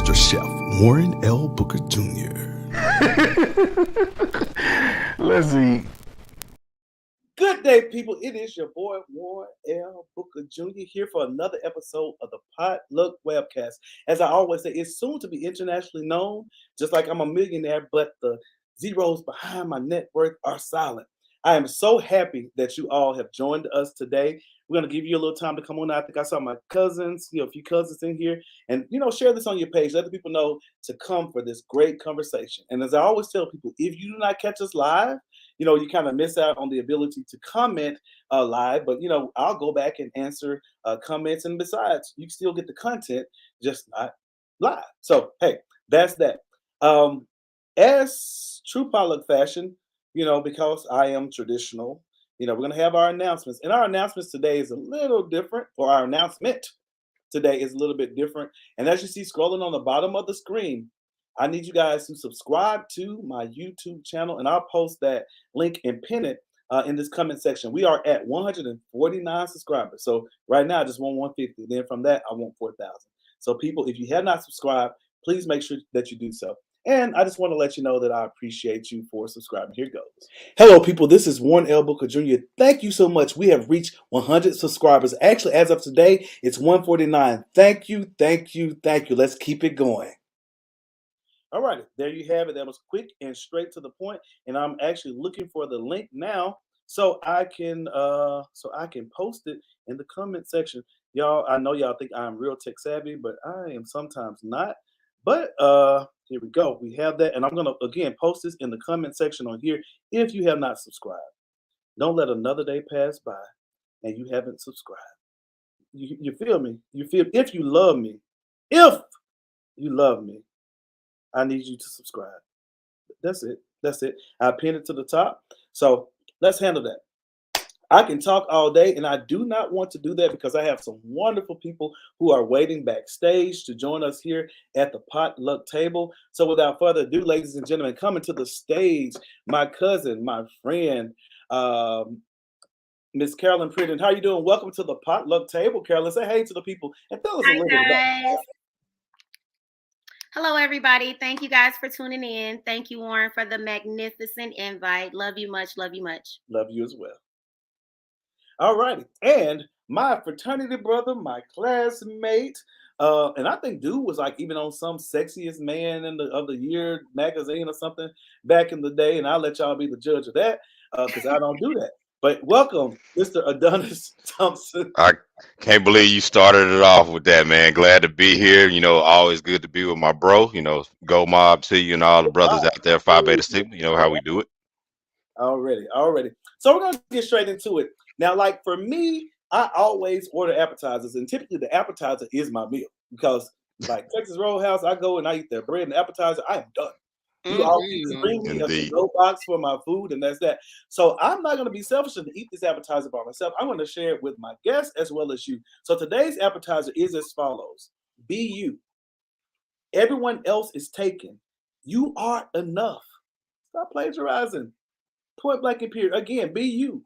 Master Chef Warren L. Booker Jr. Let's see. Good day, people. It is your boy, Warren L. Booker Jr. here for another episode of the Potluck Webcast. As I always say, it's soon to be internationally known, just like I'm a millionaire, but the zeros behind my net worth are silent. I am so happy that you all have joined us today. We're going to give you a little time to come on. I think I saw my cousins, a few cousins in here, and, share this on your page. Let the people know to come for this great conversation. And as I always tell people, if you do not catch us live, you kind of miss out on the ability to comment live, but, I'll go back and answer comments. And besides, you still get the content, just not live. So, hey, that's that. As true potluck fashion, because I am traditional, we're going to have our announcements. And our announcements today is a little different, or our announcement today is a little bit different. And as you see scrolling on the bottom of the screen, I need you guys to subscribe to my YouTube channel, and I'll post that link and pin it in this comment section. We are at 149 subscribers. So right now, I just want 150. Then from that, I want 4,000. So people, if you have not subscribed, please make sure that you do so. And I just want to let you know that I appreciate you for subscribing. Here goes. Hello, people. This is Warren L. Booker Jr. Thank you so much. We have reached 100 subscribers. Actually, as of today, it's 149. Thank you, thank you, thank you. Let's keep it going. All right, there you have it. That was quick and straight to the point. And I'm actually looking for the link now so I can post it in the comment section. Y'all, I know y'all think I'm real tech savvy, but I am sometimes not. But here we go. We have that. And I'm going to, again, post this in the comment section on here if you have not subscribed. Don't let another day pass by and you haven't subscribed. You feel me? If you love me, I need you to subscribe. That's it. I pinned it to the top. So let's handle that. I can talk all day, and I do not want to do that because I have some wonderful people who are waiting backstage to join us here at the potluck table. So without further ado, ladies and gentlemen, coming to the stage, my cousin, my friend, Miss Carolyn Pridden. How you doing? Welcome to the potluck table, Carolyn. Say hey to the people and tell us a little bit about it. Hello, everybody. Thank you guys for tuning in. Thank you, Warren, for the magnificent invite. Love you much. Love you much. Love you as well. All righty. And my fraternity brother, my classmate, and I think dude was like even on some sexiest man of the year magazine or something back in the day. And I'll let y'all be the judge of that because I don't do that. But welcome, Mr. Adonis Thompson. I can't believe you started it off with that, man. Glad to be here. Always good to be with my bro. Go Mob to you and all the brothers out there, Phi Beta Sigma. You know how we do it. Already. So we're going to get straight into it. Now, like for me, I always order appetizers, and typically the appetizer is my meal because like Texas Roadhouse, I go and I eat their bread and appetizer. I am done. You always bring me a to-go box for my food, and that's that. So I'm not going to be selfish and eat this appetizer by myself. I'm going to share it with my guests as well as you. So today's appetizer is as follows. Be you. Everyone else is taken. You are enough. Stop plagiarizing. Point blank and period. Again, be you.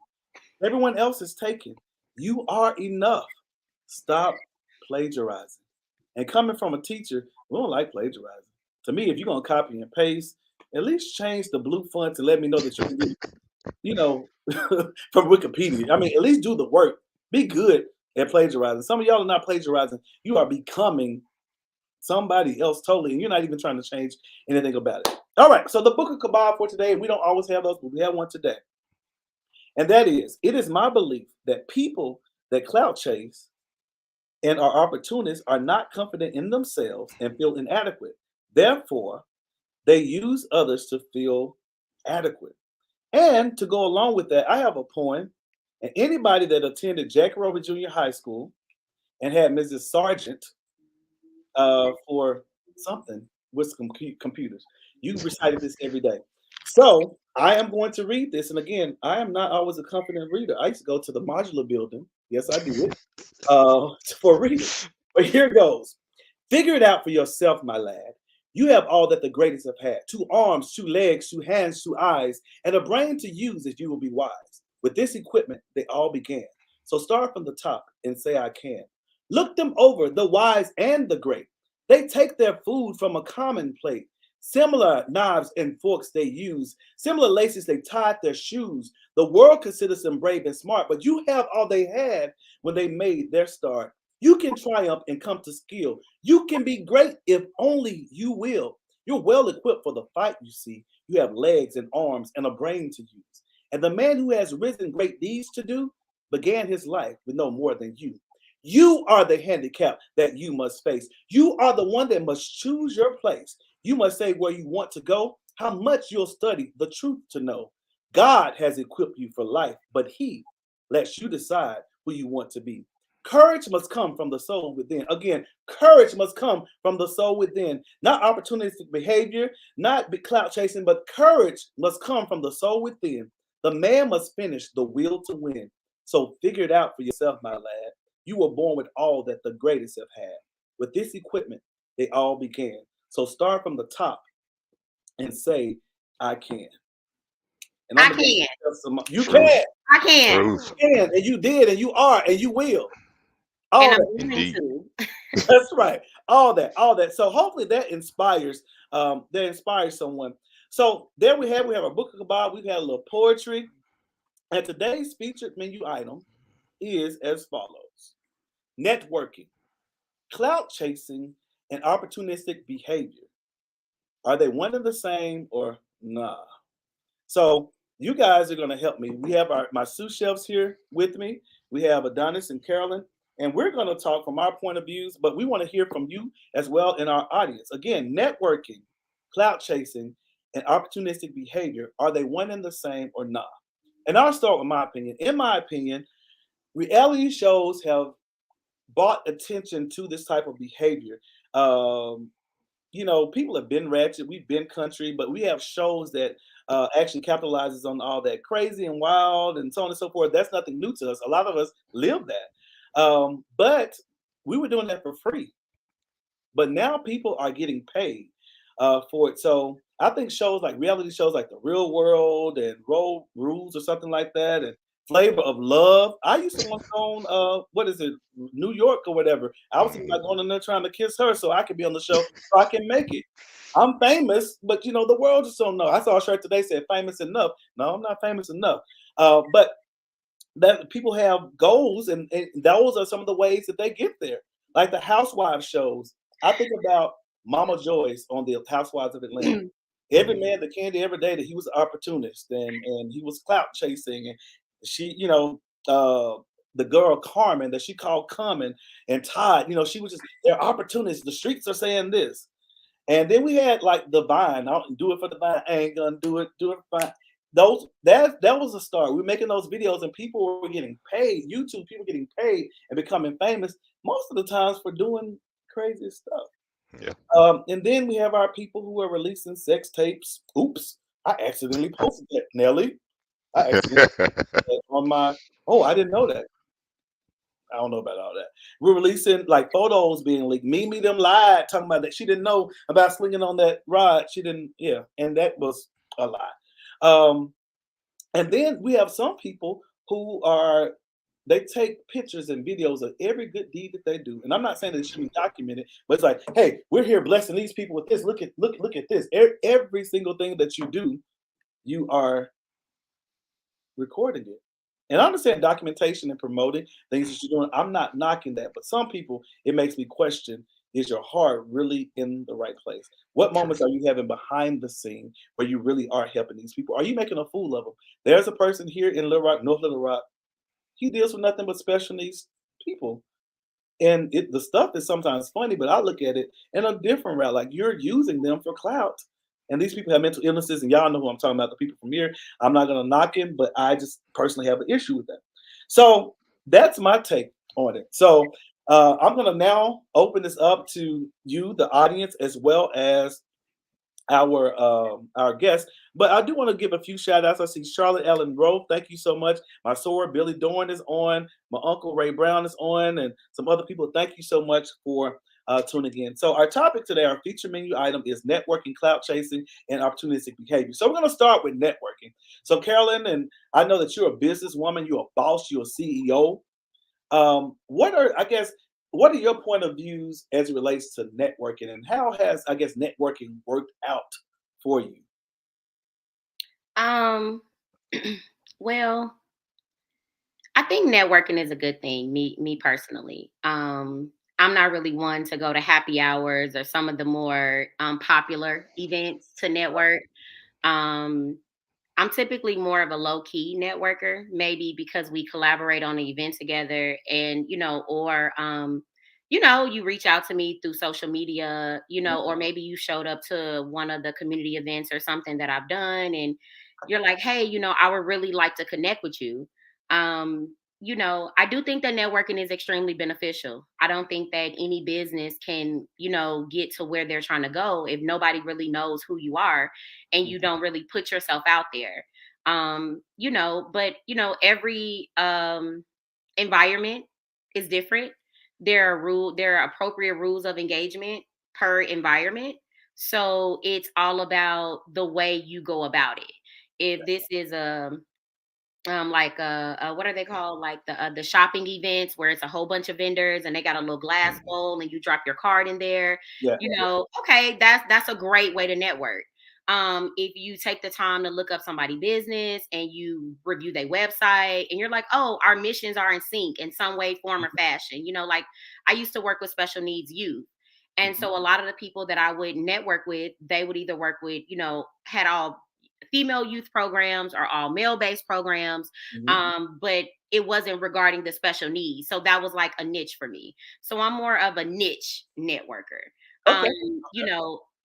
Everyone else is taken. You are enough. Stop plagiarizing. And coming from a teacher, we don't like plagiarizing. To me, if you're going to copy and paste, at least change the blue font to let me know that you're, from Wikipedia. I mean, at least do the work. Be good at plagiarizing. Some of y'all are not plagiarizing. You are becoming somebody else totally, and you're not even trying to change anything about it. All right, so the book of Kabbalah for today, we don't always have those, but we have one today. And that is, it is my belief that people that clout chase and are opportunists are not confident in themselves and feel inadequate. Therefore, they use others to feel adequate. And to go along with that, I have a poem. And anybody that attended Jack Rover Junior High School and had Mrs. Sargent for something with some computers, you recited this every day. So I am going to read this. And again, I am not always a confident reader. I used to go to the modular building. Yes, I did. For reading. But here goes. Figure it out for yourself, my lad. You have all that the greatest have had. 2 arms, 2 legs, 2 hands, 2 eyes, and a brain to use if you will be wise. With this equipment, they all began. So start from the top and say, I can. Look them over, the wise and the great. They take their food from a common plate. Similar knives and forks they use. Similar laces they tied their shoes. The world considers them brave and smart, but you have all they had when they made their start. You can triumph and come to skill. You can be great if only you will. You're well equipped for the fight, you see. You have legs and arms and a brain to use. And the man who has risen great deeds to do began his life with no more than you. You are the handicap that you must face. You are the one that must choose your place. You must say where you want to go, how much you'll study the truth to know. God has equipped you for life, but he lets you decide who you want to be. Courage must come from the soul within. Again, courage must come from the soul within. Not opportunistic behavior, not clout chasing, but courage must come from the soul within. The man must finish the will to win. So figure it out for yourself, my lad. You were born with all that the greatest have had. With this equipment, they all began. So start from the top and say, I can. And I can. You Truth. can. I can. Truth. You can, and you did, and you are, and you will. All And I'm that. going Indeed. to. That's right. All that. So hopefully that inspires someone. So there we have a book of Bible. We've had a little poetry. And today's featured menu item is as follows: networking, clout chasing, and opportunistic behavior. Are they one and the same or nah? So you guys are going to help me. We have my sous chefs here with me. We have Adonis and Carolyn, and we're going to talk from our point of views, but we want to hear from you as well in our audience. Again, networking, clout chasing, and opportunistic behavior, are they one and the same or not? And I'll start with my opinion. In my opinion, reality shows have brought attention to this type of behavior. People have been ratchet, we've been country, but we have shows that actually capitalizes on all that crazy and wild and so on and so forth. That's nothing new to us. A lot of us live that. But we were doing that for free. But now people are getting paid for it. So I think shows like reality shows like The Real World and Road Rules or something like that, and Flavor of Love. I used to once on what is it, New York or whatever. I was like going in there trying to kiss her so I could be on the show so I can make it. I'm famous, but the world just don't know. I saw a shirt today said famous enough. No, I'm not famous enough. But that people have goals, and those are some of the ways that they get there. Like the housewives shows. I think about Mama Joyce on the Housewives of Atlanta. Every man that candy every day that he was an opportunist and he was clout chasing, and she, the girl Carmen that she called Carmen, and Todd, she was just, they're opportunists. The streets are saying this. And then we had like the Vine. I don't do it for the Vine. I ain't gonna do it for Vine. That was a start. We were making those videos and people were getting paid. YouTube people getting paid and becoming famous most of the times for doing crazy stuff. Yeah. And then we have our people who are releasing sex tapes. Oops, I accidentally posted that, Nelly. I accidentally posted that on my. Oh, I didn't know that. I don't know about all that. We're releasing like photos being leaked. Mimi them lied talking about that she didn't know about slinging on that rod. She didn't. Yeah, and that was a lie. And then we have some people who they take pictures and videos of every good deed that they do. And I'm not saying that it should be documented, but it's like, hey, we're here blessing these people with this. Look at this. Every single thing that you do, you are recording it. And I understand documentation and promoting things that you're doing. I'm not knocking that, but some people, it makes me question, is your heart really in the right place? What moments are you having behind the scene where you really are helping these people? Are you making a fool of them? There's a person here in Little Rock, North Little Rock. He deals with nothing but special needs people. And the stuff is sometimes funny, but I look at it in a different route. Like, you're using them for clout. And these people have mental illnesses, and y'all know who I'm talking about, the people from here. I'm not going to knock him, but I just personally have an issue with that. So that's my take on it. So I'm going to now open this up to you, the audience, as well as our guests. But I do want to give a few shout outs. I see Charlotte Ellen Rowe. Thank you so much. My sword, Billy Dorn, is on. My uncle Ray Brown is on, and some other people. Thank you so much for tuning in. So our topic today, our feature menu item, is networking, clout chasing, and opportunistic behavior. So we're going to start with networking. So Carolyn, and I know that you're a businesswoman, you're a boss, you're a CEO. What are, I guess, what are your point of views as it relates to networking, and how has, I guess, networking worked out for you? Um, well, I think networking is a good thing. Me personally. I'm not really one to go to happy hours or some of the more popular events to network. Um, I'm typically more of a low key networker, maybe because we collaborate on an event together and, you reach out to me through social media, or maybe you showed up to one of the community events or something that I've done and you're like, hey, I would really like to connect with you. I do think that networking is extremely beneficial. I don't think that any business can, get to where they're trying to go if nobody really knows who you are and you don't really put yourself out there. But every environment is different. There are appropriate rules of engagement per environment. So it's all about the way you go about it. If this is like what are they called, like the shopping events where it's a whole bunch of vendors and they got a little glass bowl and you drop your card in there, Yeah. okay, that's a great way to network. If you take the time to look up somebody's business and you review their website and you're like, oh, our missions are in sync in some way, form, or fashion, like I used to work with special needs youth. And so a lot of the people that I would network with, they would either work with, had all female youth programs or all male based programs. But it wasn't regarding the special needs. So that was like a niche for me. So I'm more of a niche networker. Okay.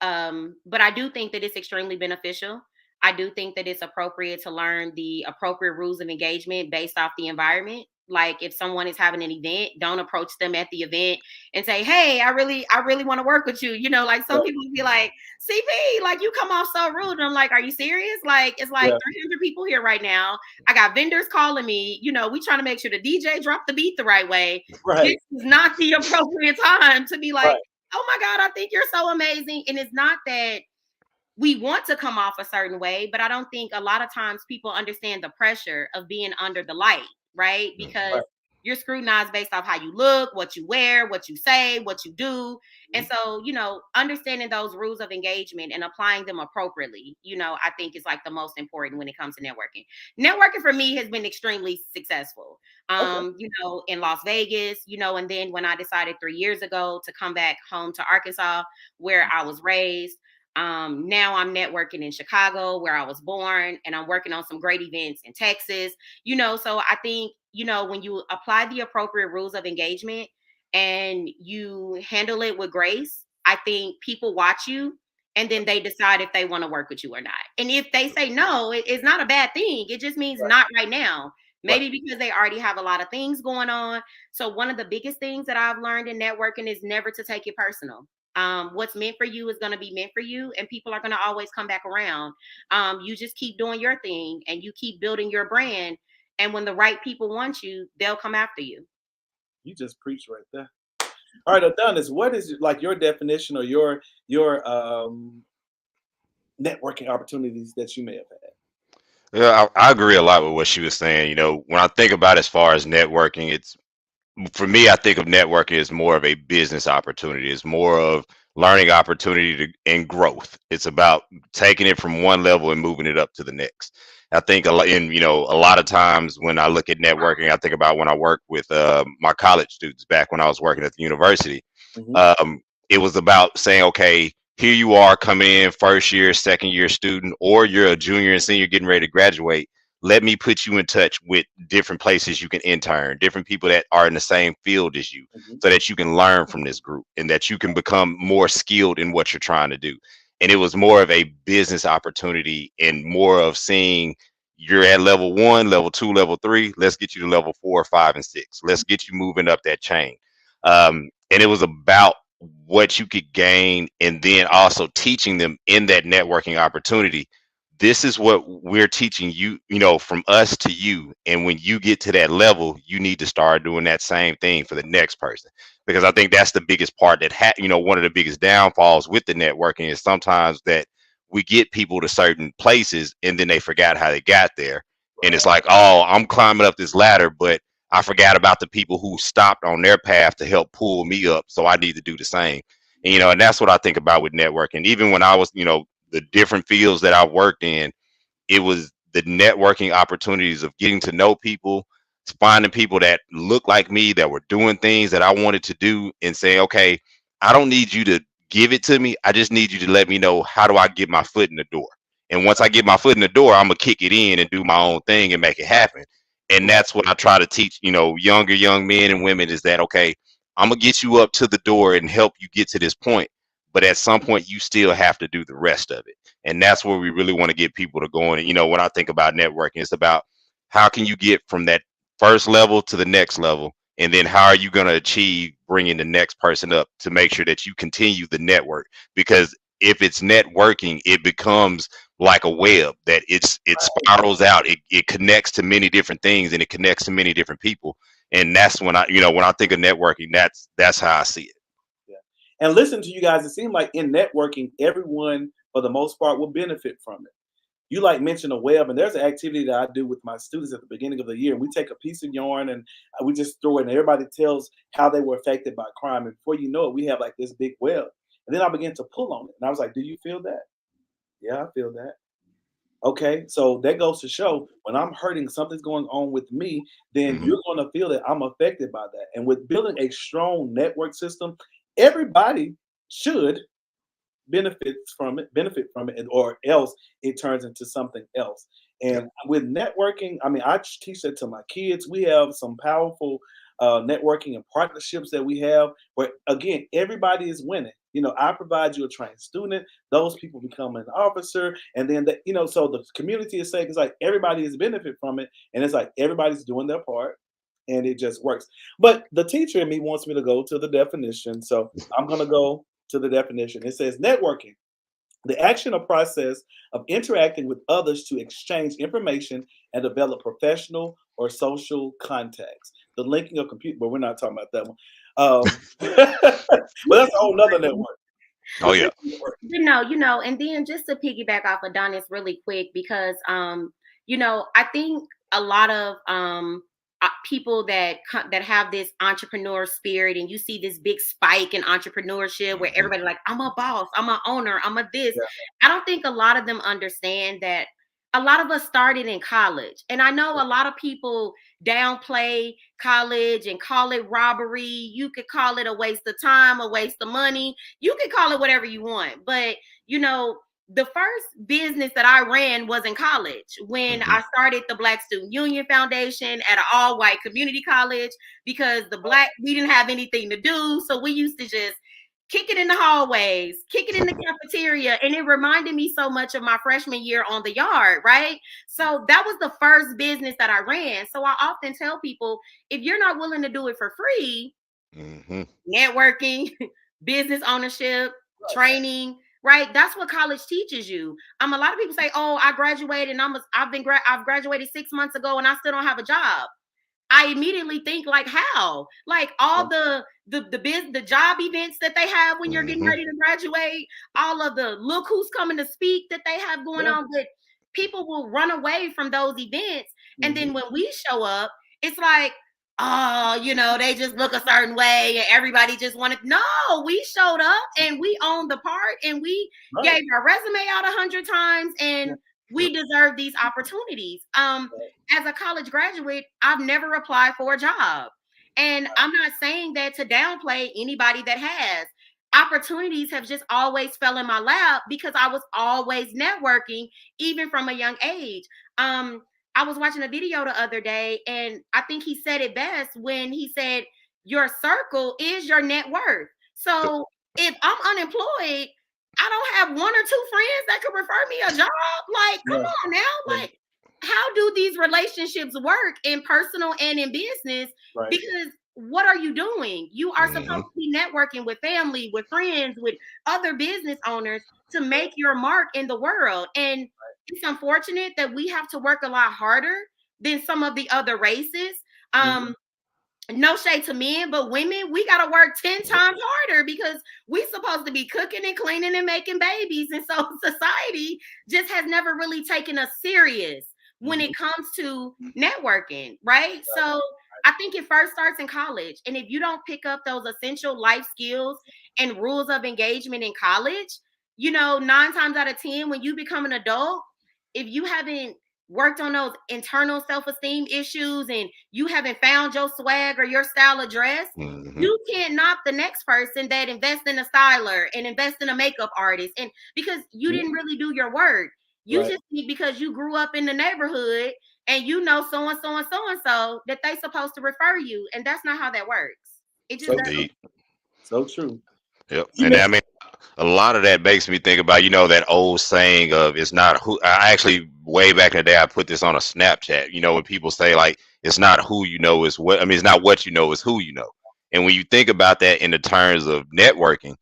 But I do think that it's extremely beneficial. I do think that it's appropriate to learn the appropriate rules of engagement based off the environment. Like if someone is having an event, don't approach them at the event and say, "Hey, I really want to work with you." Like some people be like, "CP, like you come off so rude." And I'm like, "Are you serious? Like it's like 300 people here right now. I got vendors calling me. We trying to make sure the DJ dropped the beat the right way. Right. This is not the appropriate time to be like." Right. Oh my God, I think you're so amazing. And it's not that we want to come off a certain way, but I don't think a lot of times people understand the pressure of being under the light, right? Because you're scrutinized based off how you look, what you wear, what you say, what you do. And so, understanding those rules of engagement and applying them appropriately, I think is like the most important when it comes to networking. Networking for me has been extremely successful. In Las Vegas, and then when I decided 3 years ago to come back home to Arkansas, where I was raised, now I'm networking in Chicago, where I was born, and I'm working on some great events in Texas. So I think, when you apply the appropriate rules of engagement and you handle it with grace, I think people watch you and then they decide if they want to work with you or not. And if they say no, it's not a bad thing. It just means not right now. Maybe because they already have a lot of things going on. So one of the biggest things that I've learned in networking is never to take it personal. What's meant for you is going to be meant for you, and people are going to always come back around. You just keep doing your thing and you keep building your brand. And when the right people want you, they'll come after you. You just preached right there. All right, Adonis, what is like your definition or your networking opportunities that you may have had? Yeah, I agree a lot with what she was saying. When I think about as far as networking, it's for me, I think of networking as more of a business opportunity. It's more of learning opportunity and growth. It's about taking it from one level and moving it up to the next. I think a lot of times when I look at networking, I think about when I worked with my college students back when I was working at the university. It was about saying, okay, here you are coming in first year, second year student, or you're a junior and senior getting ready to graduate. Let me put you in touch with different places you can intern, different people that are in the same field as you, so that you can learn from this group and that you can become more skilled in what you're trying to do. And it was more of a business opportunity and more of seeing you're at level 1, level 2, level 3. Let's get you to level 4, 5, and 6. Let's get you moving up that chain. And it was about what you could gain and then also teaching them in that networking opportunity. This is what we're teaching you, from us to you. And when you get to that level, you need to start doing that same thing for the next person. Because I think that's the biggest part one of the biggest downfalls with the networking is sometimes that we get people to certain places and then they forgot how they got there. And it's like, oh, I'm climbing up this ladder, but I forgot about the people who stopped on their path to help pull me up. So I need to do the same. And, and that's what I think about with networking. Even when I was, the different fields that I worked in, it was the networking opportunities of getting to know people, finding people that look like me, that were doing things that I wanted to do, and saying, okay, I don't need you to give it to me. I just need you to let me know, how do I get my foot in the door? And once I get my foot in the door, I'm gonna kick it in and do my own thing and make it happen. And that's what I try to teach, younger young men and women, is that, okay, I'm gonna get you up to the door and help you get to this point, but at some point you still have to do the rest of it. And that's where we really want to get people to go. And when I think about networking, it's about how can you get from that first level to the next level, and then how are you going to achieve bringing the next person up to make sure that you continue the network. Because if it's networking, it becomes like a web that it spirals out. It connects to many different things, and it connects to many different people. And that's when I think of networking, that's how I see it. Yeah. And listen to you guys, it seems like in networking, everyone for the most part will benefit from it. You mentioned a web, and there's an activity that I do with my students at the beginning of the year. We take a piece of yarn and we just throw it, and everybody tells how they were affected by crime. And before you know it, we have like this big web. And then I began to pull on it. And I was like, do you feel that? Yeah, I feel that. Okay, so that goes to show when I'm hurting, something's going on with me, then you're going to feel that I'm affected by that. And with building a strong network system, everybody should benefit from it, or else it turns into something else. And with networking, I mean, I teach that to my kids. We have some powerful networking and partnerships that we have where, again, everybody is winning. I provide you a trained student, those people become an officer, and then so the community is saying, it's like everybody is benefit from it, and it's like everybody's doing their part, and it just works. But the teacher in me wants me to go to the definition, so I'm going to go to the definition. It says networking, the action or process of interacting with others to exchange information and develop professional or social contacts. The linking of computer, but we're not talking about that one. But that's a whole nother network. Oh yeah. And then just to piggyback off of Adonis really quick, because I think a lot of people that have this entrepreneur spirit, and you see this big spike in entrepreneurship where everybody like, I'm a boss, I'm an owner, I'm a this. Yeah. I don't think a lot of them understand that a lot of us started in college. And I know a lot of people downplay college and call it robbery. You could call it a waste of time, a waste of money. You could call it whatever you want. But, the first business that I ran was in college when I started the Black Student Union Foundation at an all-white community college, because we didn't have anything to do. So we used to just kick it in the hallways, kick it in the cafeteria. And it reminded me so much of my freshman year on the yard, right? So that was the first business that I ran. So I often tell people, if you're not willing to do it for free, networking, business ownership, training, right? That's what college teaches you. A lot of people say, "Oh, I graduated and I've graduated 6 months ago and I still don't have a job." I immediately think, like, how? Like all the job events that they have when you're getting ready to graduate, all of the look who's coming to speak that they have going on, but people will run away from those events. And then when we show up, it's like, oh, they just look a certain way and everybody just wanted. No, we showed up and we owned the part and we gave our resume out 100 times and we deserve these opportunities. As a college graduate, I've never applied for a job. And I'm not saying that to downplay anybody that has. Opportunities have just always fell in my lap because I was always networking, even from a young age. I was watching a video the other day, and I think he said it best when he said, your circle is your net worth. So if I'm unemployed, I don't have one or two friends that could refer me a job. Like, come on now. Like, how do these relationships work in personal and in business? Right. Because what are you doing? You are supposed to be networking with family, with friends, with other business owners to make your mark in the world. And it's unfortunate that we have to work a lot harder than some of the other races. No shade to men, but women, we got to work 10 times harder because we're supposed to be cooking and cleaning and making babies. And so society just has never really taken us serious when it comes to networking, right? So I think it first starts in college. And if you don't pick up those essential life skills and rules of engagement in college, 9 times out of 10, when you become an adult, if you haven't worked on those internal self-esteem issues and you haven't found your swag or your style of dress, you can't knock the next person that invests in a styler and invest in a makeup artist. And because you didn't really do your work, you just think because you grew up in the neighborhood and so and so and so and so that they supposed to refer you, and that's not how that works. It just doesn't. So true. Yep. And I mean, a lot of that makes me think about, that old saying of it's not who. I actually, way back in the day, I put this on a Snapchat. When people say like it's not who you know, is what. I mean, it's not what you know, it's who you know. And when you think about that in the terms of networking,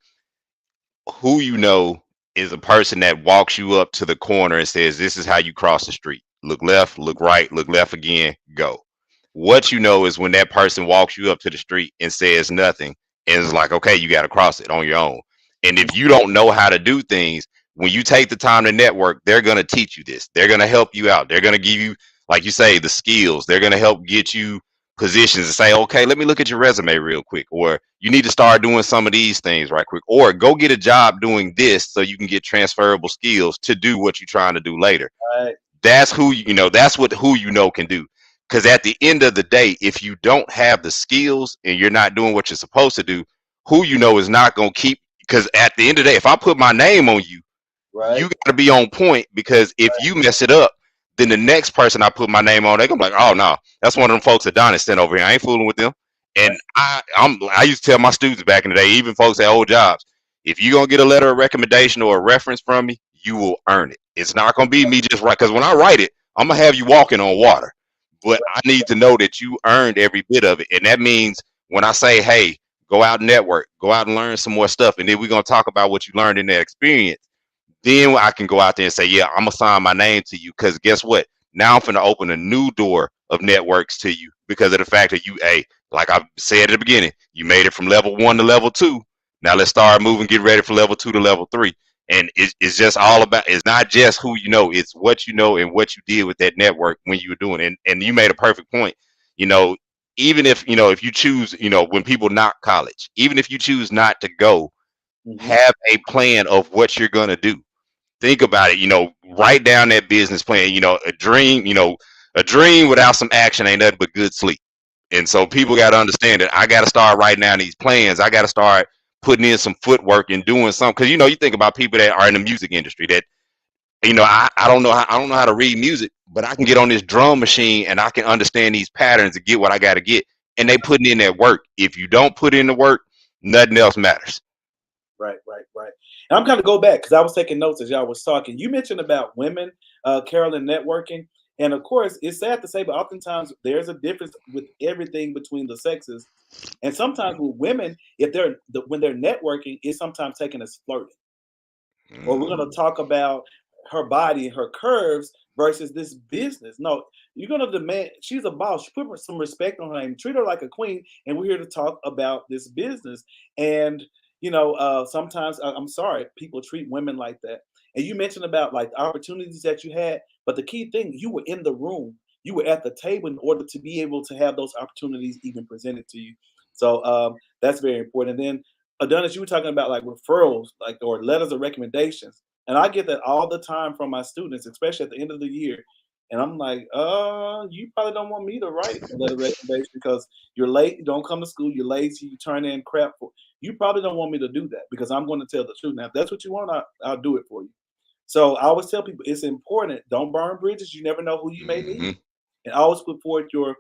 who you know is a person that walks you up to the corner and says, "This is how you cross the street. Look left, look right, look left again, go." What you know is when that person walks you up to the street and says nothing and is like, "Okay, you got to cross it on your own." And if you don't know how to do things, when you take the time to network, they're going to teach you this. They're going to help you out. They're going to give you, like you say, the skills. They're going to help get you positions and say, "Okay, let me look at your resume real quick," or "You need to start doing some of these things right quick," or "Go get a job doing this so you can get transferable skills to do what you're trying to do later." Right. That's who that's what who can do. Because at the end of the day, if you don't have the skills and you're not doing what you're supposed to do, who is not going to keep. Because at the end of the day, if I put my name on you, you got to be on point. Because if you mess it up, then the next person I put my name on, they're gonna be like, "Oh no, that's one of them folks that Donnie sent over here. I ain't fooling with them." And I used to tell my students back in the day, even folks at old jobs, if you're gonna get a letter of recommendation or a reference from me, you will earn it. It's not gonna be me just right. Because when I write it, I'm gonna have you walking on water. But I need to know that you earned every bit of it. And that means when I say, "Hey, go out and network, go out and learn some more stuff," and then we're gonna talk about what you learned in that experience, then I can go out there and say, "Yeah, I'm gonna sign my name to you." Because guess what? Now I'm gonna open a new door of networks to you because of the fact that like I said at the beginning, you made it from level 1 to level 2. Now let's start moving, get ready for level 2 to level 3. And it's just all about, it's not just who you know, it's what you know and what you did with that network when you were doing it. And you made a perfect point. Even if, if you choose, when people knock college, even if you choose not to go, have a plan of what you're going to do. Think about it, write down that business plan, a dream without some action ain't nothing but good sleep. And so people got to understand that I got to start writing down these plans. I got to start putting in some footwork and doing something. Because, you think about people that are in the music industry that, I don't know how to read music, but I can get on this drum machine and I can understand these patterns and get what I got to get. And they putting in that work. If you don't put in the work, nothing else matters. Right. And I'm kind of go back because I was taking notes as y'all was talking. You mentioned about women, Carolyn, networking. And of course, it's sad to say, but oftentimes there's a difference with everything between the sexes. And sometimes with women, when they're networking, it's sometimes taken as flirting. Or we're going to talk about her body and her curves versus this business. No, you're going to demand, she's a boss. Put some respect on her name, treat her like a queen. And we're here to talk about this business. And, sometimes, I'm sorry, people treat women like that. And you mentioned about like the opportunities that you had. But the key thing, you were in the room. You were at the table in order to be able to have those opportunities even presented to you. So that's very important. And then Adonis, you were talking about like referrals, like or letters of recommendations, and I get that all the time from my students, especially at the end of the year. And I'm like, you probably don't want me to write a letter of recommendation because you're late, you don't come to school, you're lazy, you turn in crap. You probably don't want me to do that because I'm going to tell the truth. Now, if that's what you want, I'll do it for you. So I always tell people it's important. Don't burn bridges. You never know who you may meet, and always put forward your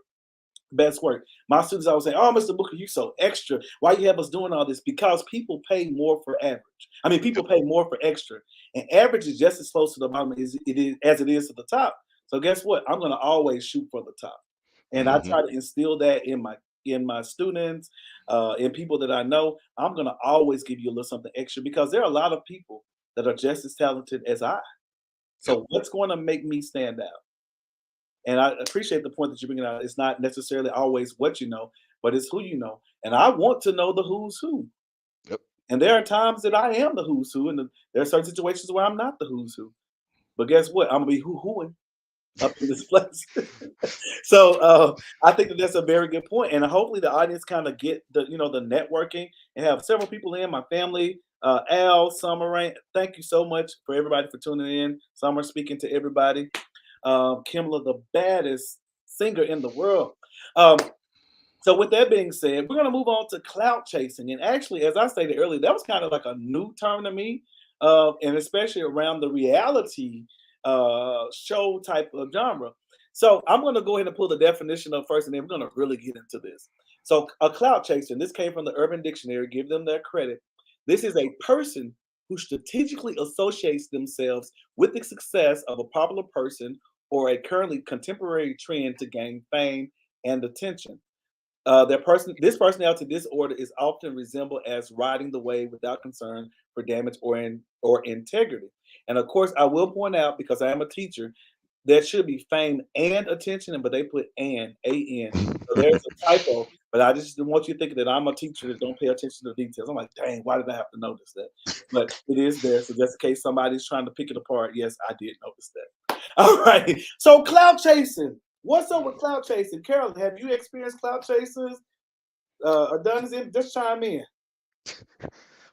best work. My students always say, "Oh, Mr. Booker, you so extra. Why you have us doing all this?" Because people pay more for average. I mean, people pay more for extra, and average is just as close to the bottom as it is to the top. So guess what? I'm going to always shoot for the top, and I try to instill that in my students, and people that I know. I'm going to always give you a little something extra because there are a lot of people that are just as talented as I. So what's going to make me stand out? And I appreciate the point that you're bringing out. It's not necessarily always what you know, but it's who you know. And I want to know the who's who. Yep. And there are times that I am the who's who, and there are certain situations where I'm not the who's who. But guess what? I'm gonna be who-hooing. up in this place. So I think that that's a very good point, and hopefully the audience kind of get the the networking and have several people in my family. Al, Summer, Rain, thank you so much for everybody for tuning in. Summer speaking to everybody. Kimla, the baddest singer in the world. Um, so with that being said, we're going to move on to clout chasing. And actually, as I stated earlier, that was kind of like a new term to me, and especially around the reality show type of genre. So I'm going to go ahead and pull the definition up first, and then we're going to really get into this. So a clout chaser, and this came from the Urban Dictionary, give them their credit. This is a person who strategically associates themselves with the success of a popular person or a currently contemporary trend to gain fame and attention. This personality disorder is often resembled as riding the wave without concern for damage or integrity. And of course, I will point out, because I am a teacher, there should be fame and attention, but they put an. So there's a typo. But I just want you thinking that I'm a teacher that don't pay attention to the details. I'm like, dang, why did I have to notice that? But it is there. So just in case somebody's trying to pick it apart, yes, I did notice that. All right. So clout chasing. What's up with clout chasing? Carolyn, have you experienced clout chasers? Adonis, just chime in.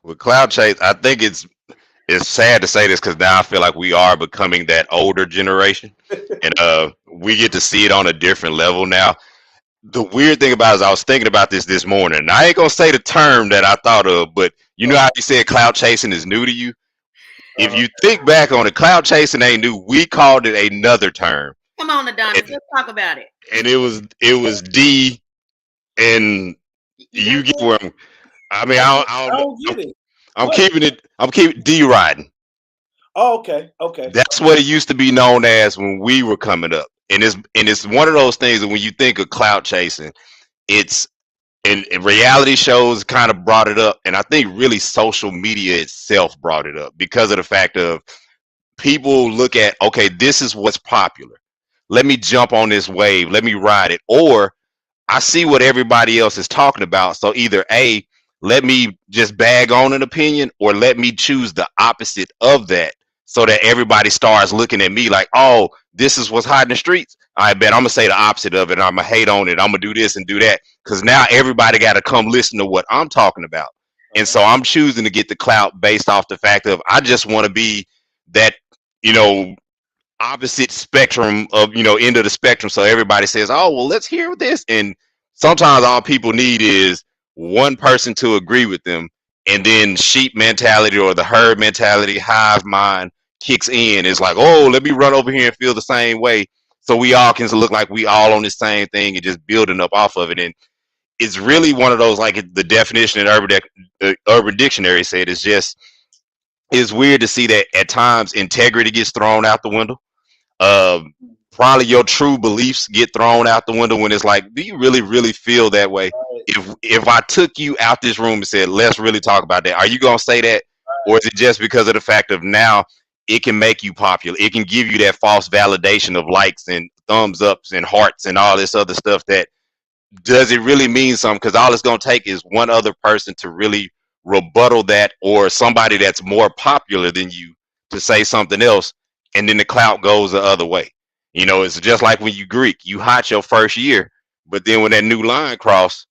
With cloud chase, I think it's sad to say this because now I feel like we are becoming that older generation, and we get to see it on a different level now. The weird thing about it is I was thinking about this morning. And I ain't gonna say the term that I thought of, but you know how you said cloud chasing is new to you. If you think back on it, cloud chasing ain't new. We called it another term. Come on, Adonis, let's talk about it. And it was D, and you get where I mean, I don't get it. I'm keeping D riding. Oh, okay. That's what it used to be known as when we were coming up. And it's one of those things that when you think of clout chasing, it's and reality shows kind of brought it up. And I think really social media itself brought it up because of the fact of people look at, okay, this is what's popular. Let me jump on this wave. Let me ride it. Or I see what everybody else is talking about. So either A, let me just bag on an opinion, or let me choose the opposite of that so that everybody starts looking at me like, oh, this is what's hot in the streets. I bet I'm going to say the opposite of it. I'm going to hate on it. I'm going to do this and do that. Because now everybody got to come listen to what I'm talking about. And so I'm choosing to get the clout based off the fact of I just want to be that, opposite spectrum of end of the spectrum, so everybody says, oh well, let's hear this. And sometimes all people need is one person to agree with them, and then sheep mentality or the herd mentality, hive mind kicks in. It's like, oh, let me run over here and feel the same way, so we all can look like we all on the same thing and just building up off of it. And it's really one of those, like the definition in Urban Dictionary said, it's weird to see that at times integrity gets thrown out the window. Probably your true beliefs get thrown out the window when it's like, do you really feel that way? Right. If I took you out this room and said, let's really talk about that, are you gonna say that? Right. Or is it just because of the fact of now it can make you popular? It can give you that false validation of likes and thumbs ups and hearts and all this other stuff. That does it really mean something? Because all it's gonna take is one other person to really rebuttal that, or somebody that's more popular than you to say something else, and then the clout goes the other way. It's just like when you Greek, you hot your first year, but then when that new line cross,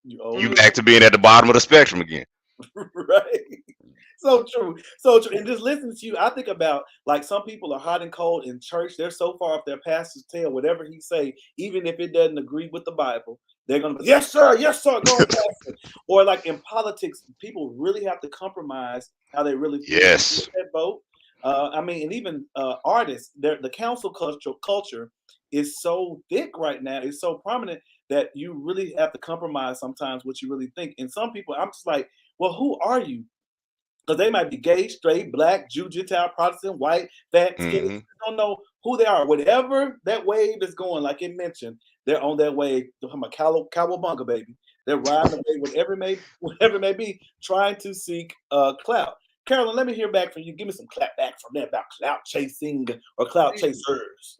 you back to being at the bottom of the spectrum again. Right. So true. So true. And just listening to you, I think about, like, some people are hot and cold in church. They're so far off their pastor's tail, whatever he say, even if it doesn't agree with the Bible, they're going to be, yes, sir, go on, pastor. Or like in politics, people really have to compromise how they really feel. Yes. That vote. And even artists, the council culture is so thick right now. It's so prominent that you really have to compromise sometimes what you really think. And some people, I'm just like, well, who are you? Because they might be gay, straight, black, Jew, Gentile, Protestant, white, fat, skinny. You don't know who they are. Whatever that wave is going, like it mentioned, they're on that wave. I'm a cowabunga, baby. They're riding the wave, whatever it may be, trying to seek clout. Carolyn, let me hear back from you. Give me some clap back from that about clout chasing or clout chasers.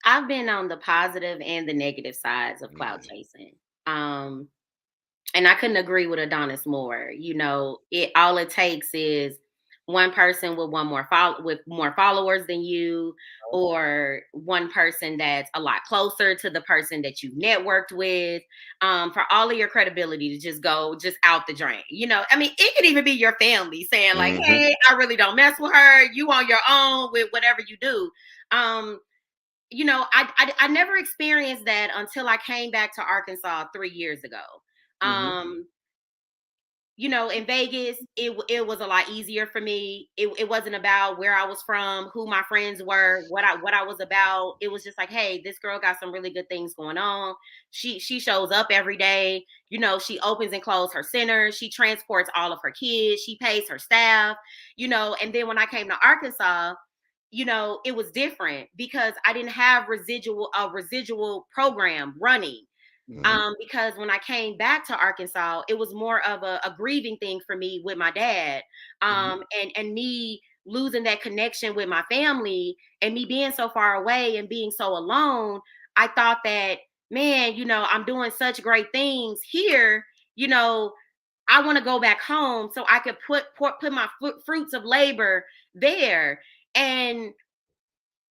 I've been on the positive and the negative sides of clout chasing. And I couldn't agree with Adonis more. All it takes is one person with more followers than you, or one person that's a lot closer to the person that you networked with, for all of your credibility to just go out the drain. I mean, it could even be your family saying like, hey, I really don't mess with her. You on your own with whatever you do. I never experienced that until I came back to Arkansas 3 years ago. In Vegas, it was a lot easier for me. It wasn't about where I was from, who my friends were, what I was about. It was just like, hey, this girl got some really good things going on. She shows up every day. She opens and closes her center. She transports all of her kids. She pays her staff. And then when I came to Arkansas, it was different because I didn't have a residual program running. Because when I came back to Arkansas, it was more of a grieving thing for me with my dad, and me losing that connection with my family, and me being so far away and being so alone. I thought that, man, I'm doing such great things here. I want to go back home so I could put my fruits of labor there. And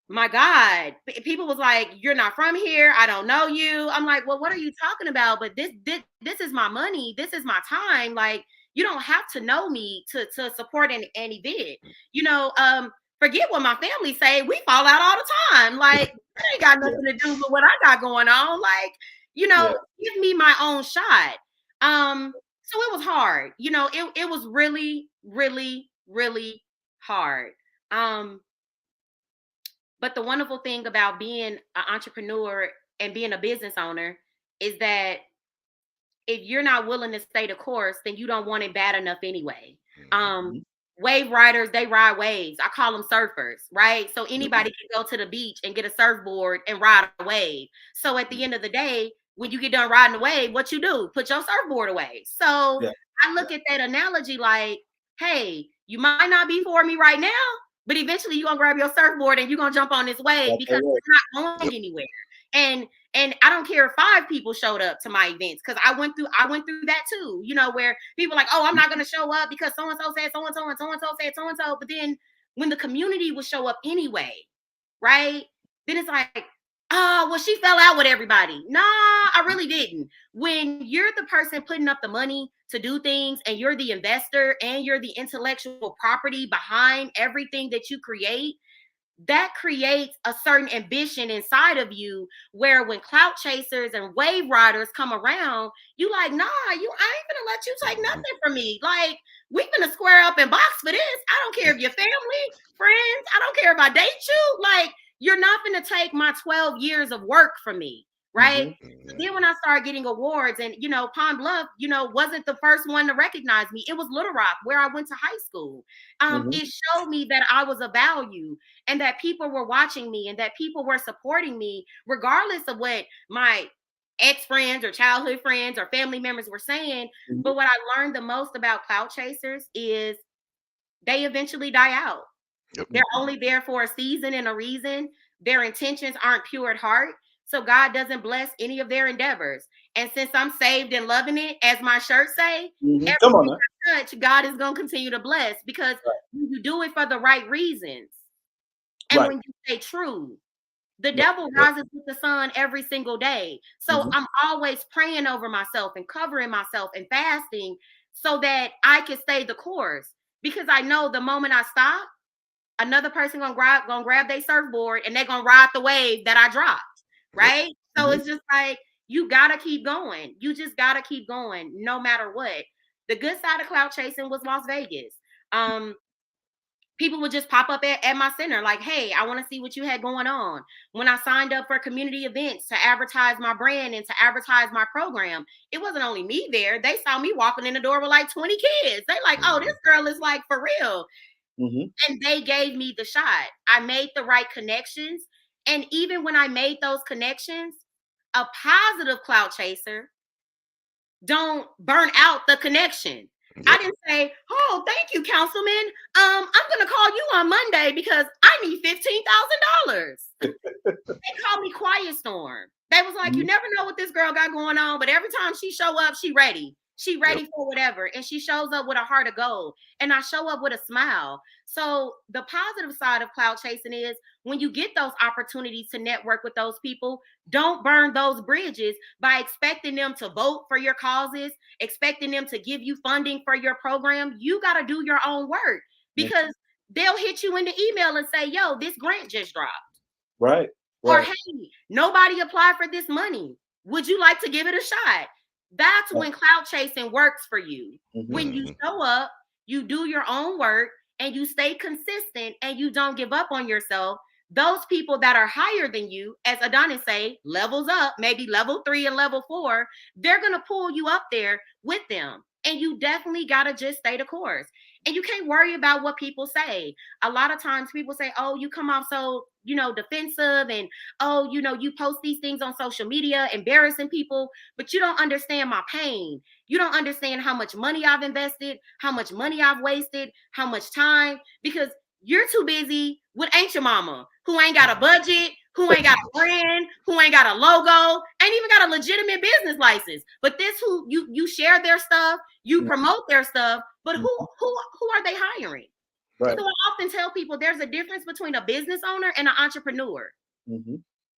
my God, people was like, you're not from here. I don't know you. I'm like, well, what are you talking about? But this is my money. This is my time. Like, you don't have to know me to support an event. Forget what my family say. We fall out all the time. Like, that ain't got nothing to do with what I got going on. Like, give me my own shot. So it was hard. It was really, really, really hard. But the wonderful thing about being an entrepreneur and being a business owner is that if you're not willing to stay the course, then you don't want it bad enough anyway. Wave riders, they ride waves. I call them surfers, right? So anybody can go to the beach and get a surfboard and ride a wave. So at the end of the day, when you get done riding the wave, what you do? Put your surfboard away. So I look at that analogy like, hey, you might not be for me right now, but eventually you're going to grab your surfboard and you're going to jump on this wave because it's not going anywhere. And I don't care if 5 people showed up to my events, because I went through that too, where people are like, oh, I'm not going to show up because so-and-so said so-and-so and so-and-so said so-and-so. But then when the community would show up anyway, right? Then it's like, oh, well, she fell out with everybody. Nah, I really didn't. When you're the person putting up the money to do things, and you're the investor and you're the intellectual property behind everything that you create, that creates a certain ambition inside of you, where when clout chasers and wave riders come around, you like, nah, I ain't gonna let you take nothing from me. Like, we gonna square up and box for this. I don't care if you're family, friends. I don't care if I date you. Like, you're not gonna take my 12 years of work from me. Right. So then when I started getting awards, and Pine Bluff, wasn't the first one to recognize me. It was Little Rock, where I went to high school. It showed me that I was of value, and that people were watching me, and that people were supporting me, regardless of what my ex-friends or childhood friends or family members were saying. But what I learned the most about clout chasers is they eventually die out. They're only there for a season and a reason. Their intentions aren't pure at heart. So God doesn't bless any of their endeavors. And since I'm saved and loving it, as my shirt say, everything I touch, God is going to continue to bless, because you do it for the right reasons. And when you stay true, the devil rises with the sun every single day. So I'm always praying over myself and covering myself and fasting so that I can stay the course. Because I know the moment I stop, another person gonna grab their surfboard and they're gonna ride the wave that I dropped. Right? So it's just like, you gotta keep going. You just gotta keep going no matter what. The good side of clout chasing was Las Vegas. People would just pop up at my center like, hey, I want to see what you had going on. When I signed up for community events to advertise my brand and to advertise my program, it wasn't only me there. They saw me walking in the door with like 20 kids. They like, oh, this girl is like for real. And they gave me the shot. I made the right connections. And even when I made those connections, a positive clout chaser don't burn out the connection. I didn't say, oh, thank you, councilman. I'm going to call you on Monday because I need $15,000. They called me Quiet Storm. They was like, you never know what this girl got going on, but every time she show up, she ready. She ready for whatever, and she shows up with a heart of gold, and I show up with a smile. So the positive side of clout chasing is when you get those opportunities to network with those people, don't burn those bridges by expecting them to vote for your causes, expecting them to give you funding for your program. You got to do your own work, because they'll hit you in the email and say, yo, this grant just dropped. Right. Or, hey, nobody applied for this money. Would you like to give it a shot? That's when clout chasing works for you. When you show up, you do your own work, and you stay consistent, and you don't give up on yourself. Those people that are higher than you, as Adonis say, levels up, maybe level 3 and level 4, they're going to pull you up there with them. And you definitely got to just stay the course. And you can't worry about what people say. A lot of times people say, oh, you come off so, defensive, and, oh, you post these things on social media, embarrassing people, but you don't understand my pain. You don't understand how much money I've invested, how much money I've wasted, how much time, because you're too busy with Ain't Your Mama, who ain't got a budget, who ain't got a brand, who ain't got a logo, ain't even got a legitimate business license. But this who you share their stuff, you promote their stuff, but who are they hiring? Right. So I often tell people there's a difference between a business owner and an entrepreneur.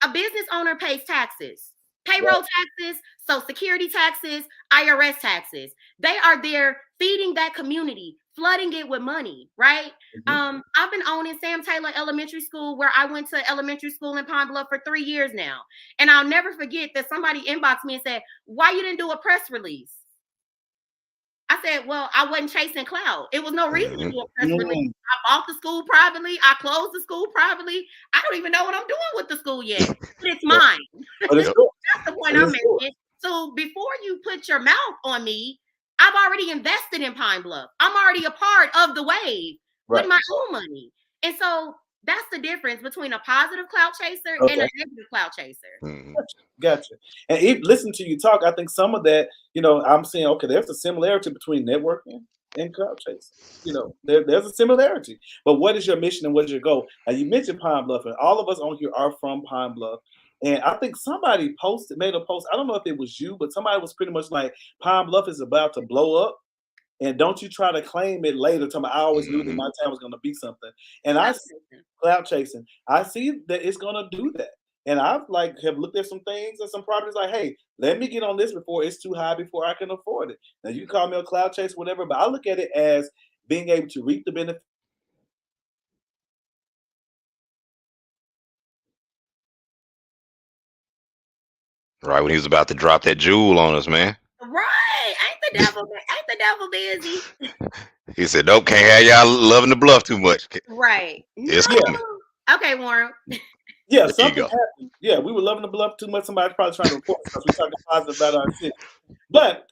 A business owner pays taxes, payroll taxes, Social Security taxes, IRS taxes. They are there feeding that community, flooding it with money, right? I've been owning Sam Taylor Elementary School, where I went to elementary school in Pine Bluff for 3 years now. And I'll never forget that somebody inboxed me and said, why you didn't do a press release? I said, well, I wasn't chasing clout. It was no reason to do a press release. I bought the school privately. I closed the school privately. I don't even know what I'm doing with the school yet. But it's mine. That's the point I'm making. So before you put your mouth on me, I've already invested in Pine Bluff. I'm already a part of the wave with my own money. And so that's the difference between a positive clout chaser and a negative clout chaser. Gotcha. And listen to you talk, I think some of that, I'm saying, okay, there's a similarity between networking and clout chasing. There's a similarity. But what is your mission and what is your goal? Now, you mentioned Pine Bluff, and all of us on here are from Pine Bluff. And I think somebody made a post. I don't know if it was you, but somebody was pretty much like, Pine Bluff is about to blow up. And don't you try to claim it later. I always knew that my town was going to be something. And I see clout chasing. I see that it's going to do that. And I've have looked at some things and some properties like, hey, let me get on this before it's too high, before I can afford it. Now, you can call me a clout chaser, whatever, but I look at it as being able to reap the benefit. Right when he was about to drop that jewel on us, man. Right. Ain't the devil busy? He said, nope, can't have y'all loving the bluff too much. Right. It's coming. Okay, Warren. Yeah, something happened. Yeah, we were loving the bluff too much. Somebody's probably trying to report us. We're talking positive about our city. But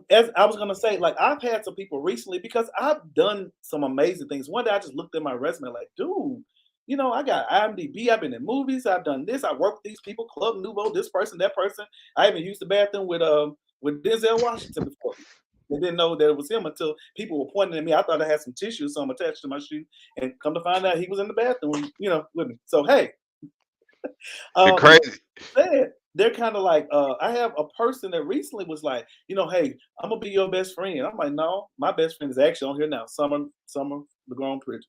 as I was going to say, I've had some people recently, because I've done some amazing things. One day I just looked at my resume like, dude, I got IMDb. I've been in movies. I've done this. I worked with these people, Club Nouveau, this person, that person. I even used the bathroom with Denzel Washington before. They didn't know that it was him until people were pointing at me. I thought I had some tissue or something attached to my shoe, and come to find out he was in the bathroom, with me. So, hey. Crazy. They're kind of like, I have a person that recently was like, hey, I'm gonna be your best friend. I'm like, no, my best friend is actually on here now. Summer LeGrand Pritchard.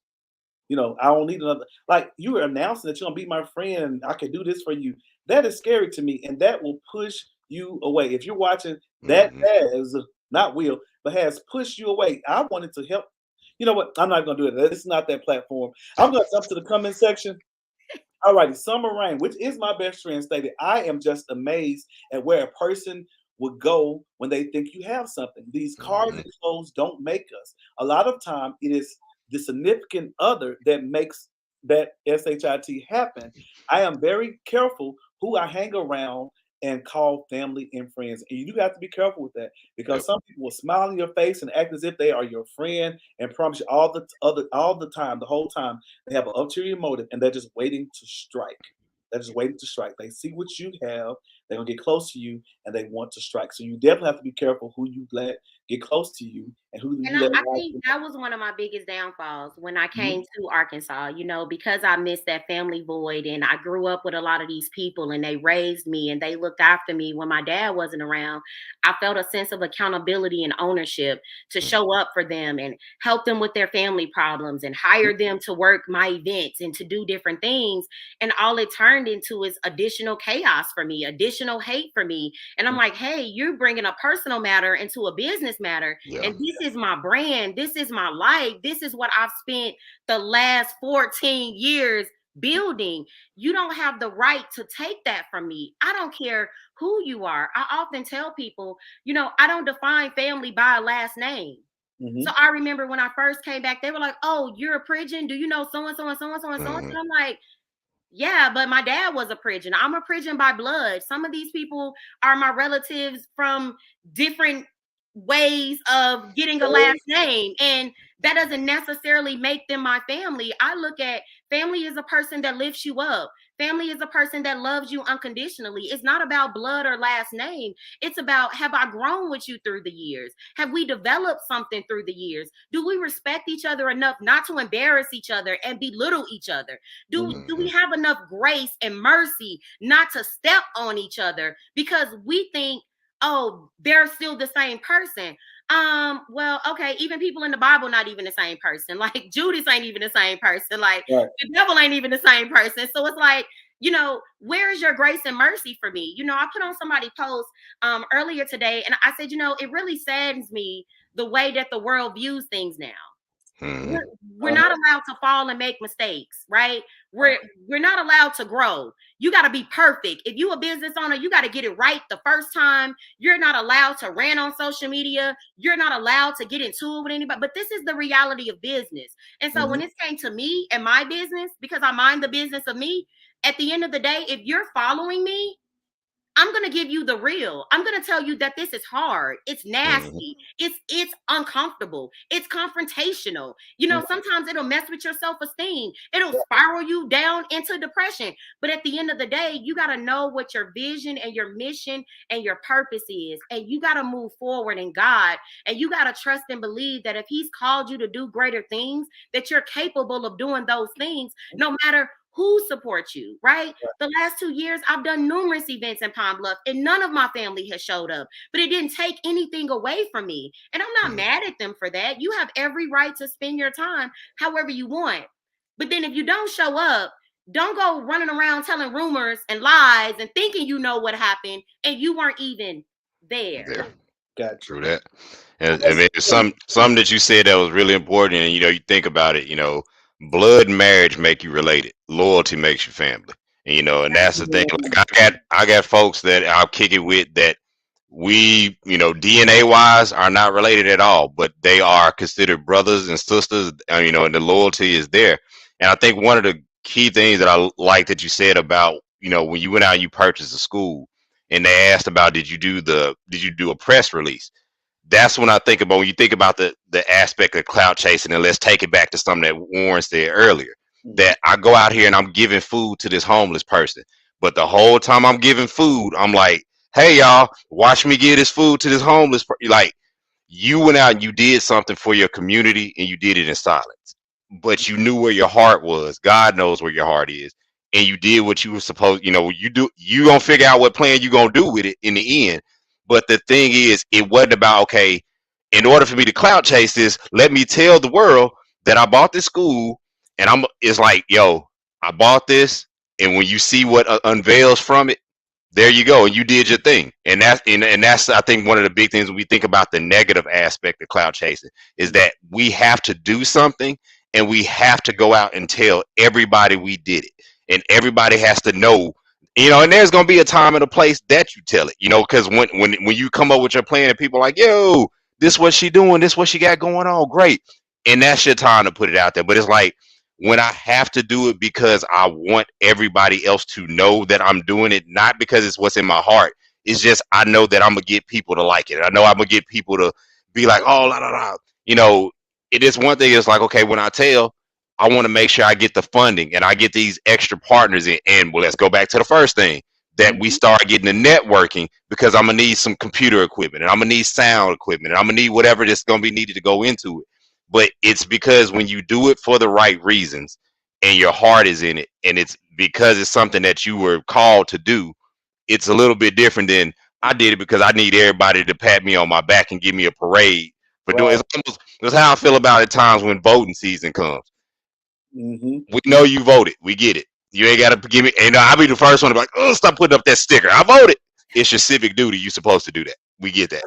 I don't need another. Like, you are announcing that you're gonna be my friend and I can do this for you. That is scary to me, and that will push you away. If you're watching, that has not will, but has pushed you away. I wanted to help. You know what? I'm not gonna do it. It's not that platform. I'm gonna jump to the comment section. All righty, Summer Rain, which is my best friend, stated, I am just amazed at where a person would go when they think you have something. These cars and clothes don't make us. A lot of time, it is the significant other that makes that SHIT happen. I am very careful who I hang around and call family and friends. And you do have to be careful with that, because some people will smile in your face and act as if they are your friend and promise you all the time, the whole time, they have an ulterior motive, and they're just waiting to strike. They're just waiting to strike. They see what you have, they're gonna get close to you, and they want to strike. So you definitely have to be careful who you let get close to you and who And you let I ride think you. that was one of my biggest downfalls when I Mm-hmm. came to Arkansas, because I missed that family void and I grew up with a lot of these people and they raised me and they looked after me when my dad wasn't around. I felt a sense of accountability and ownership to show up for them and help them with their family problems and hire them to work my events and to do different things. And all it turned into is additional chaos for me, additional hate for me. And I'm like, hey, you're bringing a personal matter into a business matter. Yeah. And this is my brand. This is my life. This is what I've spent the last 14 years building. You don't have the right to take that from me. I don't care who you are. I often tell people, I don't define family by a last name. Mm-hmm. So I remember when I first came back, they were like, oh, you're a Pridgeon. Do you know so-and-so and so-and-so and so-and-so? I'm like, yeah, but my dad was a Pridgeon. I'm a Pridgeon by blood. Some of these people are my relatives from different ways of getting a last name. And that doesn't necessarily make them my family. I look at family as a person that lifts you up. Family is a person that loves you unconditionally. It's not about blood or last name. It's about, have I grown with you through the years? Have we developed something through the years? Do we respect each other enough not to embarrass each other and belittle each other? Do we have enough grace and mercy not to step on each other because we think, oh, they're still the same person? Well, okay, even people in the Bible not even the same person. Like Judas ain't even the same person. Like the devil ain't even the same person. So it's like, where is your grace and mercy for me? I put on somebody's post earlier today and I said, it really saddens me the way that the world views things now. We're not allowed to fall and make mistakes, right? We're not allowed to grow. You got to be perfect. If you a business owner, you got to get it right the first time. You're not allowed to rant on social media. You're not allowed to get into it with anybody. But this is the reality of business. And so when it came to me and my business, because I mind the business of me, at the end of the day, if you're following me, I'm going to give you the real. I'm going to tell you that this is hard. It's nasty. It's uncomfortable. It's confrontational. Sometimes it'll mess with your self-esteem. It'll spiral you down into depression. But at the end of the day, you got to know what your vision and your mission and your purpose is. And you got to move forward in God. And you got to trust and believe that if he's called you to do greater things, that you're capable of doing those things, no matter who supports you, right? The last 2 years, I've done numerous events in Pine Bluff and none of my family has showed up, but it didn't take anything away from me. And I'm not mad at them for that. You have every right to spend your time however you want. But then if you don't show up, don't go running around telling rumors and lies and thinking you know what happened and you weren't even there. Got True that. And I mean, some that you said that was really important. And you think about it. Blood and marriage make you related. Loyalty makes you family. And and that's the thing. Like I got folks that I'll kick it with that we, DNA wise are not related at all, but they are considered brothers and sisters. And the loyalty is there. And I think one of the key things that I like that you said about, when you went out and you purchased a school, and they asked about did you do a press release? That's when I think about, when you think about the aspect of clout chasing, and let's take it back to something that Warren said earlier, that I go out here and I'm giving food to this homeless person, but the whole time I'm giving food, I'm like, hey y'all, watch me give this food to this homeless person. Like, you went out and you did something for your community and you did it in silence, but you knew where your heart was. God knows where your heart is, and you did what you were supposed. You gonna figure out what plan you gonna do with it in the end. But the thing is, it wasn't about, okay, in order for me to clout chase this, let me tell the world that I bought this school, and it's like, yo, I bought this, and when you see what unveils from it, there you go, and you did your thing. And that's I think one of the big things when we think about the negative aspect of clout chasing is that we have to do something, and we have to go out and tell everybody we did it, and everybody has to know. And there's gonna be a time and a place that you tell it, because when you come up with your plan and people are like, yo, this what she doing, this what she got going on, great, and that's your time to put it out there. But it's like, when I have to do it because I want everybody else to know that I'm doing it, not because it's what's in my heart. It's just, I know that I'm gonna get people to like it. I know I'm gonna get people to be like, oh, la la la. It is one thing. It's like, okay, when I tell, I want to make sure I get the funding and I get these extra partners in. And well, let's go back to the first thing. that we start getting the networking, because I'm gonna need some computer equipment, and I'm gonna need sound equipment, and I'm gonna need whatever that's gonna be needed to go into it. But it's because when you do it for the right reasons and your heart is in it, and it's because it's something that you were called to do, it's a little bit different than I did it because I need everybody to pat me on my back and give me a parade for doing it. It's how I feel about it times when voting season comes. We know you voted. We get it. You ain't got to give me, and I'll be the first one to be like, oh, stop putting up that sticker. I voted. It's your civic duty. You're supposed to do that. We get that.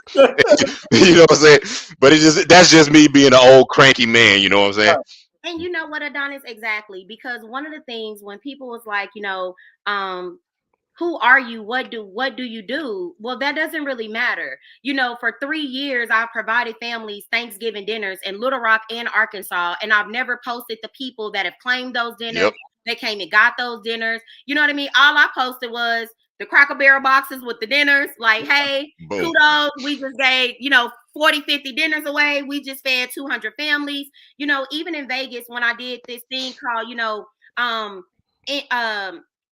You know what I'm saying? But that's just me being an old cranky man. You know what I'm saying? And you know what, Adonis, exactly. Because one of the things when people was like, who are you? What do you do? Well, that doesn't really matter. For 3 years, I've provided families Thanksgiving dinners in Little Rock and Arkansas, and I've never posted the people that have claimed those dinners. Yep. They came and got those dinners. You know what I mean? All I posted was the Cracker Barrel boxes with the dinners. Like, hey, boom. Kudos. We just gave, 40, 50 dinners away. We just fed 200 families. Even in Vegas, when I did this thing called,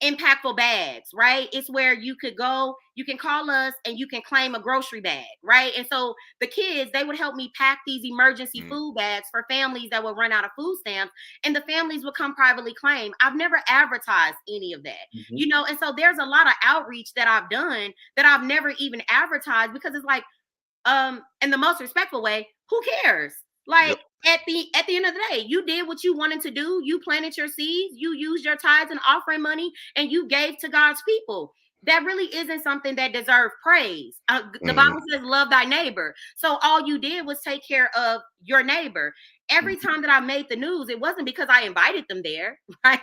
impactful bags, right? It's where you could go, you can call us and you can claim a grocery bag, right? And so the kids, they would help me pack these emergency food bags for families that would run out of food stamps, and the families would come privately claim. I've never advertised any of that, and so there's a lot of outreach that I've done that I've never even advertised, because it's like, in the most respectful way, who cares? Like, at the end of the day, you did what you wanted to do. You planted your seeds, you used your tithes and offering money, and you gave to God's people. That really isn't something that deserves praise. The Bible says, love thy neighbor. So all you did was take care of your neighbor. Every time that I made the news, it wasn't because I invited them there, right?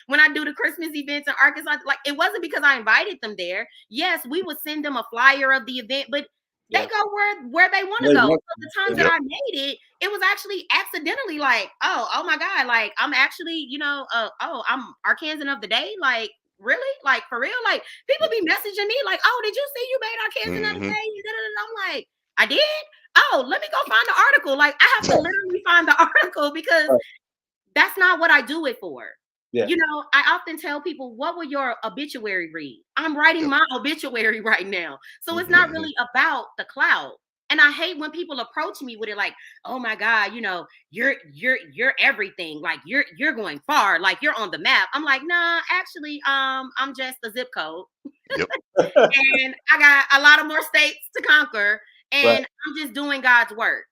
When I do the Christmas events in Arkansas, like, it wasn't because I invited them there. Yes, we would send them a flyer of the event, but they go where they want to go. So the times that I made it, it was actually accidentally like, oh my God, like, I'm actually, I'm Arkansan of the day. Like, really? Like, for real? Like, people be messaging me like, oh, did you see you made Arkansan of the day? I'm like, I did? Oh, let me go find the article. Like, I have to literally find the article, because that's not what I do it for. Yeah. I often tell people, what will your obituary read? I'm writing my obituary right now. So it's not really about the clout. And I hate when people approach me with it like, oh my God, you're everything. Like, you're going far. Like, you're on the map. I'm like, nah, actually, I'm just a zip code. Yep. And I got a lot of more states to conquer. And I'm just doing God's work.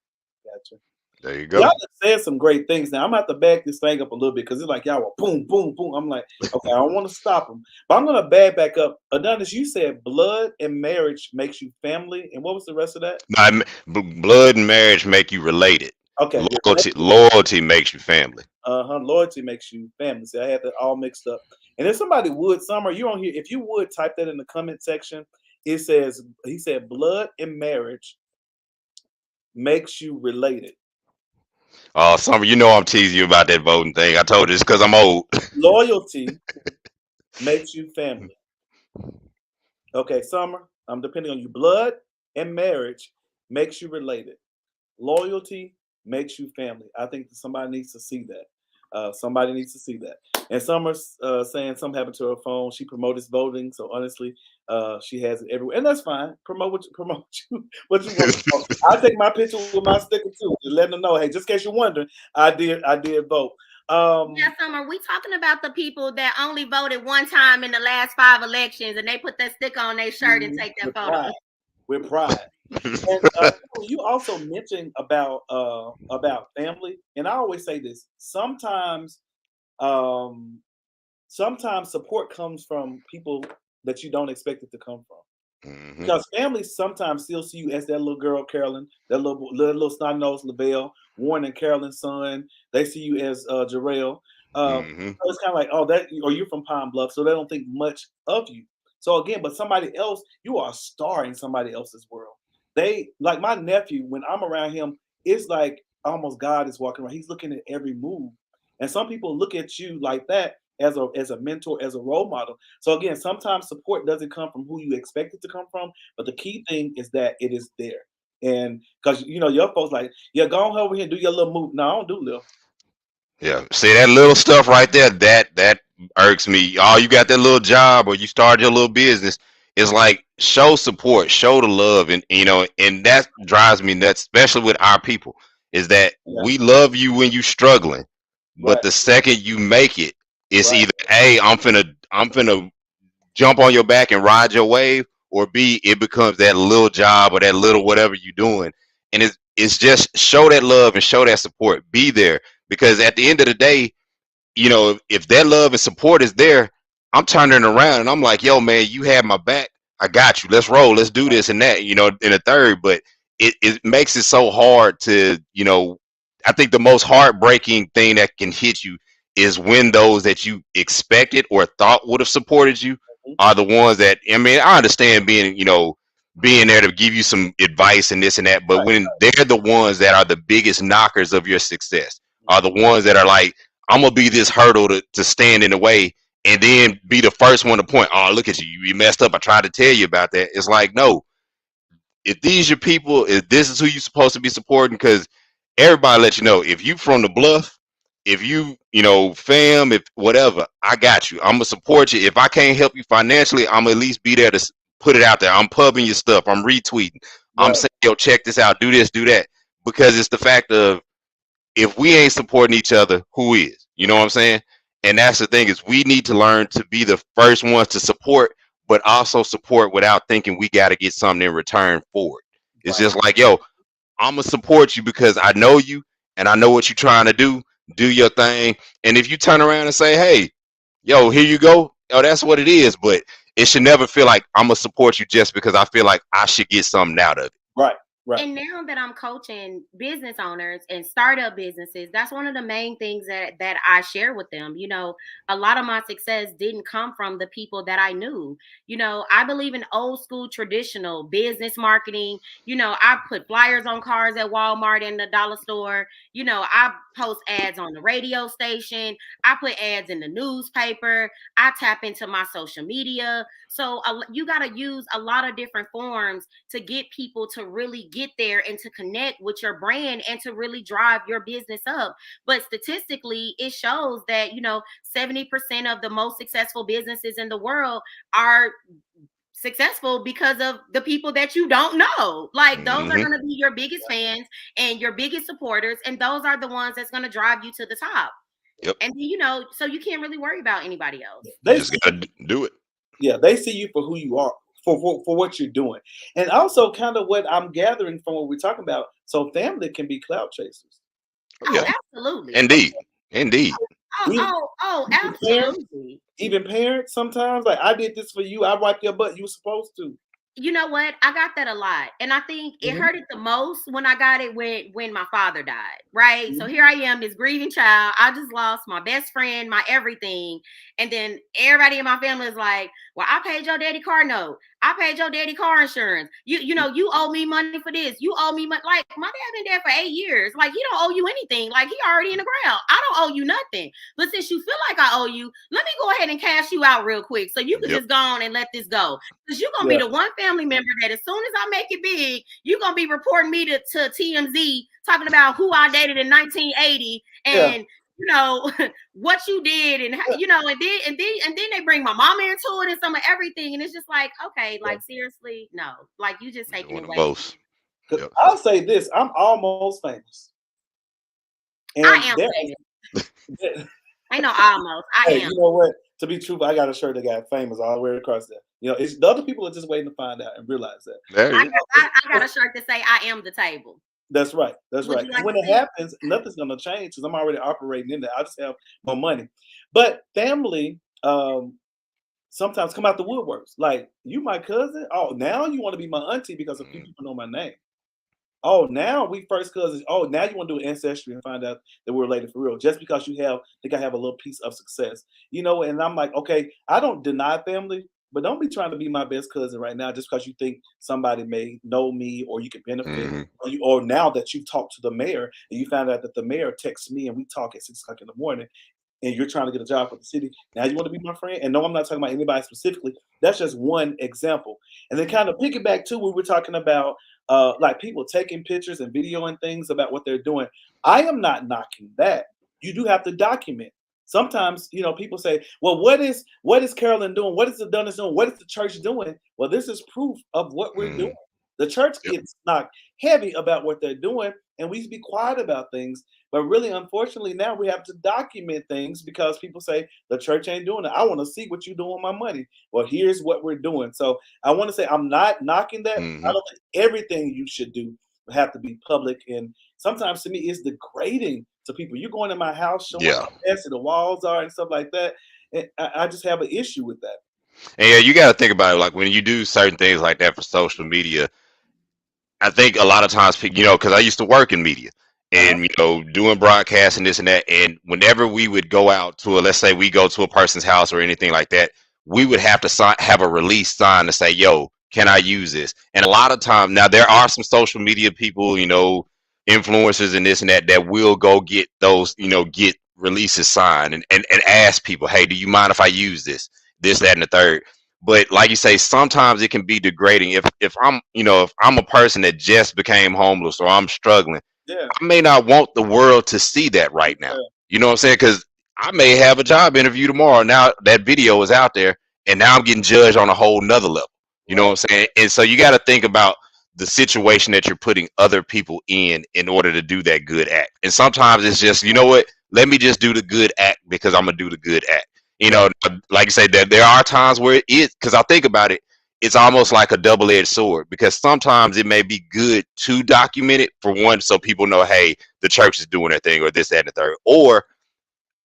Gotcha. There you go. Y'all said some great things. Now I'm gonna have to back this thing up a little bit, because it's like y'all were boom, boom, boom. I'm like, okay, I don't want to stop them, but I'm gonna back up. Adonis, you said blood and marriage makes you family, and what was the rest of that? Blood and marriage make you related. Okay. Loyalty makes you family. Loyalty makes you family. See, I had that all mixed up. And if somebody would, Summer, you on here? If you would type that in the comment section, he said blood and marriage makes you related. Oh, Summer, I'm teasing you about that voting thing. I told you it's because I'm old. Loyalty makes you family. Okay, Summer, I'm depending on you. Blood and marriage makes you related. Loyalty makes you family. I think somebody needs to see that. Somebody needs to see that. And Summer's saying something happened to her phone. She promotes voting, so honestly, she has it everywhere, and that's fine. Promote what you want. I take my picture with my sticker too, to let them know, hey, just in case you're wondering, I did vote. Summer, we talking about the people that only voted one time in the last 5 elections, and they put that sticker on their shirt and take that photo. With pride. And you also mentioned about family, and I always say this: sometimes support comes from people that you don't expect it to come from, because families sometimes still see you as that little girl Carolyn, that little snot-nosed Lavelle, Warren and Carolyn's son. They see you as Jarrell. So it's kind of like, or you're from Pine Bluff, so they don't think much of you. So again, but somebody else, you are a star in somebody else's world. They, like my nephew, when I'm around him, it's like almost God is walking around. He's looking at every move. And some people look at you like that as a mentor, as a role model. So again, sometimes support doesn't come from who you expect it to come from, but the key thing is that it is there. And because your folks like, yeah, go on over here and do your little move. No, I don't do little. Yeah, see that little stuff right there, that irks me. Oh, you got that little job or you started your little business. It's like show support, show the love, and and that drives me nuts, especially with our people. Is that Yeah. we love you when you're struggling, but Right. the second you make it, it's Right. either A, I'm finna jump on your back and ride your wave, or B, it becomes that little job or that little whatever you're doing. And it's just show that love and show that support. Be there, because at the end of the day, if that love and support is there, I'm turning around and I'm like, yo, man, you have my back. I got you. Let's roll. Let's do this and that, in a third. But it makes it so hard to, I think the most heartbreaking thing that can hit you is when those that you expected or thought would have supported you are the ones that, I mean, I understand being there to give you some advice and this and that, but when they're the ones that are the biggest knockers of your success, are the ones that are like, I'm gonna be this hurdle to stand in the way, and then be the first one to point. Oh, look at you! You messed up. I tried to tell you about that. It's like, no. If these your people, if this is who you're supposed to be supporting, because everybody let you know. If you from the bluff, if fam, if whatever, I got you. I'm gonna support you. If I can't help you financially, I'm gonna at least be there to put it out there. I'm pubbing your stuff. I'm retweeting. I'm saying, yo, check this out. Do this, do that. Because it's the fact of, if we ain't supporting each other, who is? You know what I'm saying? And that's the thing, is we need to learn to be the first ones to support, but also support without thinking we got to get something in return for it. It's just like, yo, I'm gonna support you because I know you and I know what you're trying to do. Do your thing. And if you turn around and say, hey, yo, here you go, that's what it is. But it should never feel like I'm gonna support you just because I feel like I should get something out of it. Right. Right. And now that I'm coaching business owners and startup businesses, that's one of the main things that I share with them. A lot of my success didn't come from the people that I knew. I believe in old school traditional business marketing. I put flyers on cars at Walmart and the dollar store. I post ads on the radio station. I put ads in the newspaper. I tap into my social media. So you got to use a lot of different forms to get people to really get there and to connect with your brand and to really drive your business up. But statistically, it shows that, 70% of the most successful businesses in the world are successful because of the people that you don't know. Like, those are going to be your biggest fans and your biggest supporters. And those are the ones that's going to drive you to the top. Yep. And, so you can't really worry about anybody else. They just got to do it. Yeah, they see you for who you are, for what you're doing. And also kind of what I'm gathering from what we're talking about. So family can be clout chasers. Oh, yeah. Absolutely. Indeed. Oh, absolutely. Even parents sometimes, like, I did this for you. I wiped your butt. You were supposed to. You know what? I got that a lot. And I think it hurt it the most when I got it when my father died, right? So here I am, this grieving child. I just lost my best friend, my everything. And then everybody in my family is like, well, I paid your daddy car note. I paid your daddy car insurance. You owe me money for this. You owe me money. Like, my dad been dead for 8 years. Like, he don't owe you anything. Like, he already in the ground. I don't owe you nothing. But since you feel like I owe you, let me go ahead and cash you out real quick so you can just go on and let this go. Because you're going to be the one family member that as soon as I make it big, you're going to be reporting me to TMZ talking about who I dated in 1980 and what you did and and then they bring my mama into it and some of everything, and it's just like, okay, like, seriously, no, like, you just taking it away. Yep. I'll say this, I'm almost famous. And I am famous. I know almost. I am. You know what? To be true, I got a shirt that got famous all the way across there. It's the other people are just waiting to find out and realize that. I got a shirt to say I am the table. That's right. That's right. Like, when it happens, nothing's gonna change because I'm already operating in there. I just have more money. But family sometimes come out the woodworks. Like, you my cousin. Oh, now you want to be my auntie because a few people know my name. Oh, now we first cousins. Oh, now you want to do ancestry and find out that we're related for real, just because you think I have a little piece of success, And I'm like, okay, I don't deny family, but don't be trying to be my best cousin right now just because you think somebody may know me or you can benefit, or now that you've talked to the mayor and you found out that the mayor texts me and we talk at 6 o'clock in the morning, and you're trying to get a job for the city. Now you want to be my friend? And no, I'm not talking about anybody specifically. That's just one example. And then kind of piggyback too, we were talking about like people taking pictures and videoing things about what they're doing. I am not knocking that. You do have to document. Sometimes, you know, people say, well, what is Carolyn doing? What is the Dunners doing? What is the church doing? Well, this is proof of what we're doing. The church Yep. gets knocked heavy about what they're doing, and we be quiet about things. But really, unfortunately, now we have to document things because people say the church ain't doing it. I want to see what you're doing with my money. Well, here's what we're doing. So I want to say I'm not knocking that. I don't think everything you should do have to be public. And sometimes to me, it's degrading to people. You're going to my house showing Yeah. how messy the walls are and stuff like that. And I just have an issue with that. And yeah, you got to think about it. Like when you do certain things like that for social media, I think a lot of times, you know, because I used to work in media and, you know, doing broadcasting, this and that. And whenever we would go out to let's say we go to a person's house or anything like that, we would have to have a release sign to say, yo, can I use this? And a lot of times, now there are some social media people, you know, influencers and this and that, that will go get those, you know, get releases signed and ask people, hey, do you mind if I use this, that, and the third? But like you say, sometimes it can be degrading. If I'm, you know, if I'm a person that just became homeless or I'm struggling, Yeah. I may not want the world to see that right now. You know what I'm saying? Because I may have a job interview tomorrow. Now that video is out there, and now I'm getting judged on a whole nother level. You know what I'm saying? And so you got to think about the situation that you're putting other people in order to do that good act. And sometimes it's just, you know what? Let me just do the good act because I'm gonna do the good act. You know, like you said, that there are times where it is, because I think about it, it's almost like a double-edged sword, because sometimes it may be good to document it for one, so people know, hey, the church is doing their thing or this, that, and the third. Or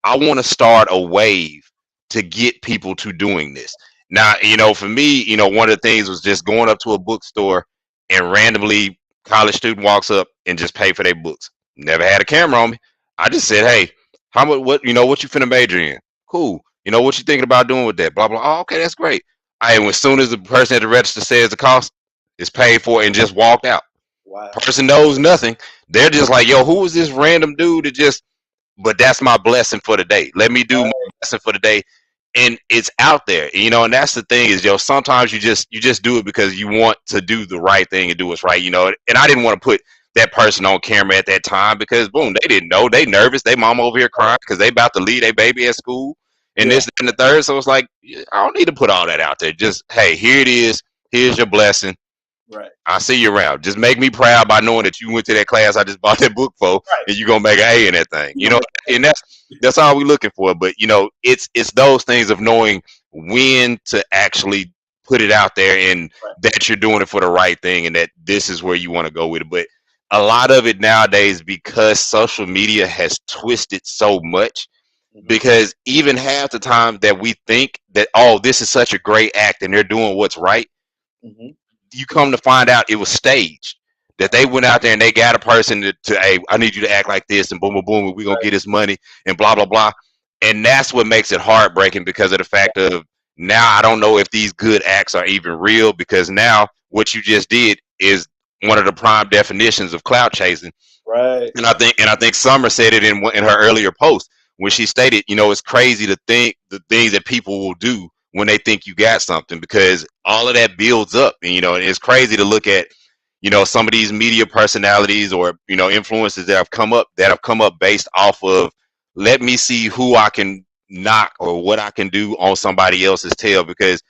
I want to start a wave to get people to doing this. Now, you know, for me, you know, one of the things was just going up to a bookstore and randomly college student walks up and just pay for their books. Never had a camera on me. I just said, hey, how much, what, you know, what you finna major in? Cool. You know, what you thinking about doing with that? Blah, blah. Oh, okay, that's great. And as soon as the person at the register says the cost is paid for and just walked out. Wow. Person knows nothing. They're just like, yo, who is this random dude that just, but that's my blessing for the day. Let me do my blessing for the day. And it's out there, you know, and that's the thing is, yo, sometimes you just do it because you want to do the right thing and do what's right, you know. And I didn't want to put that person on camera at that time because boom, they didn't know. They nervous. They mom over here crying because they about to leave their baby at school and this and the third. So it's like, I don't need to put all that out there. Just, hey, here it is. Here's your blessing. Right. I see you around. Just make me proud by knowing that you went to that class I just bought that book for, and you're gonna make an A in that thing. You know, and that's all we're looking for. But you know, it's those things of knowing when to actually put it out there and that you're doing it for the right thing and that this is where you want to go with it. But a lot of it nowadays, because social media has twisted so much, because even half the time that we think that, oh, this is such a great act and they're doing what's right, you come to find out it was staged. That they went out there and they got a person to hey, I need you to act like this and boom, boom, boom, we're gonna get his money and blah, blah, blah. And that's what makes it heartbreaking, because of the fact of now I don't know if these good acts are even real, because now what you just did is one of the prime definitions of clout chasing. Right. And I think Summer said it in her earlier post when she stated, you know, it's crazy to think the things that people will do when they think you got something, because all of that builds up. And you know, it's crazy to look at, you know, some of these media personalities or, you know, influencers that have come up based off of, let me see who I can knock or what I can do on somebody else's tail, because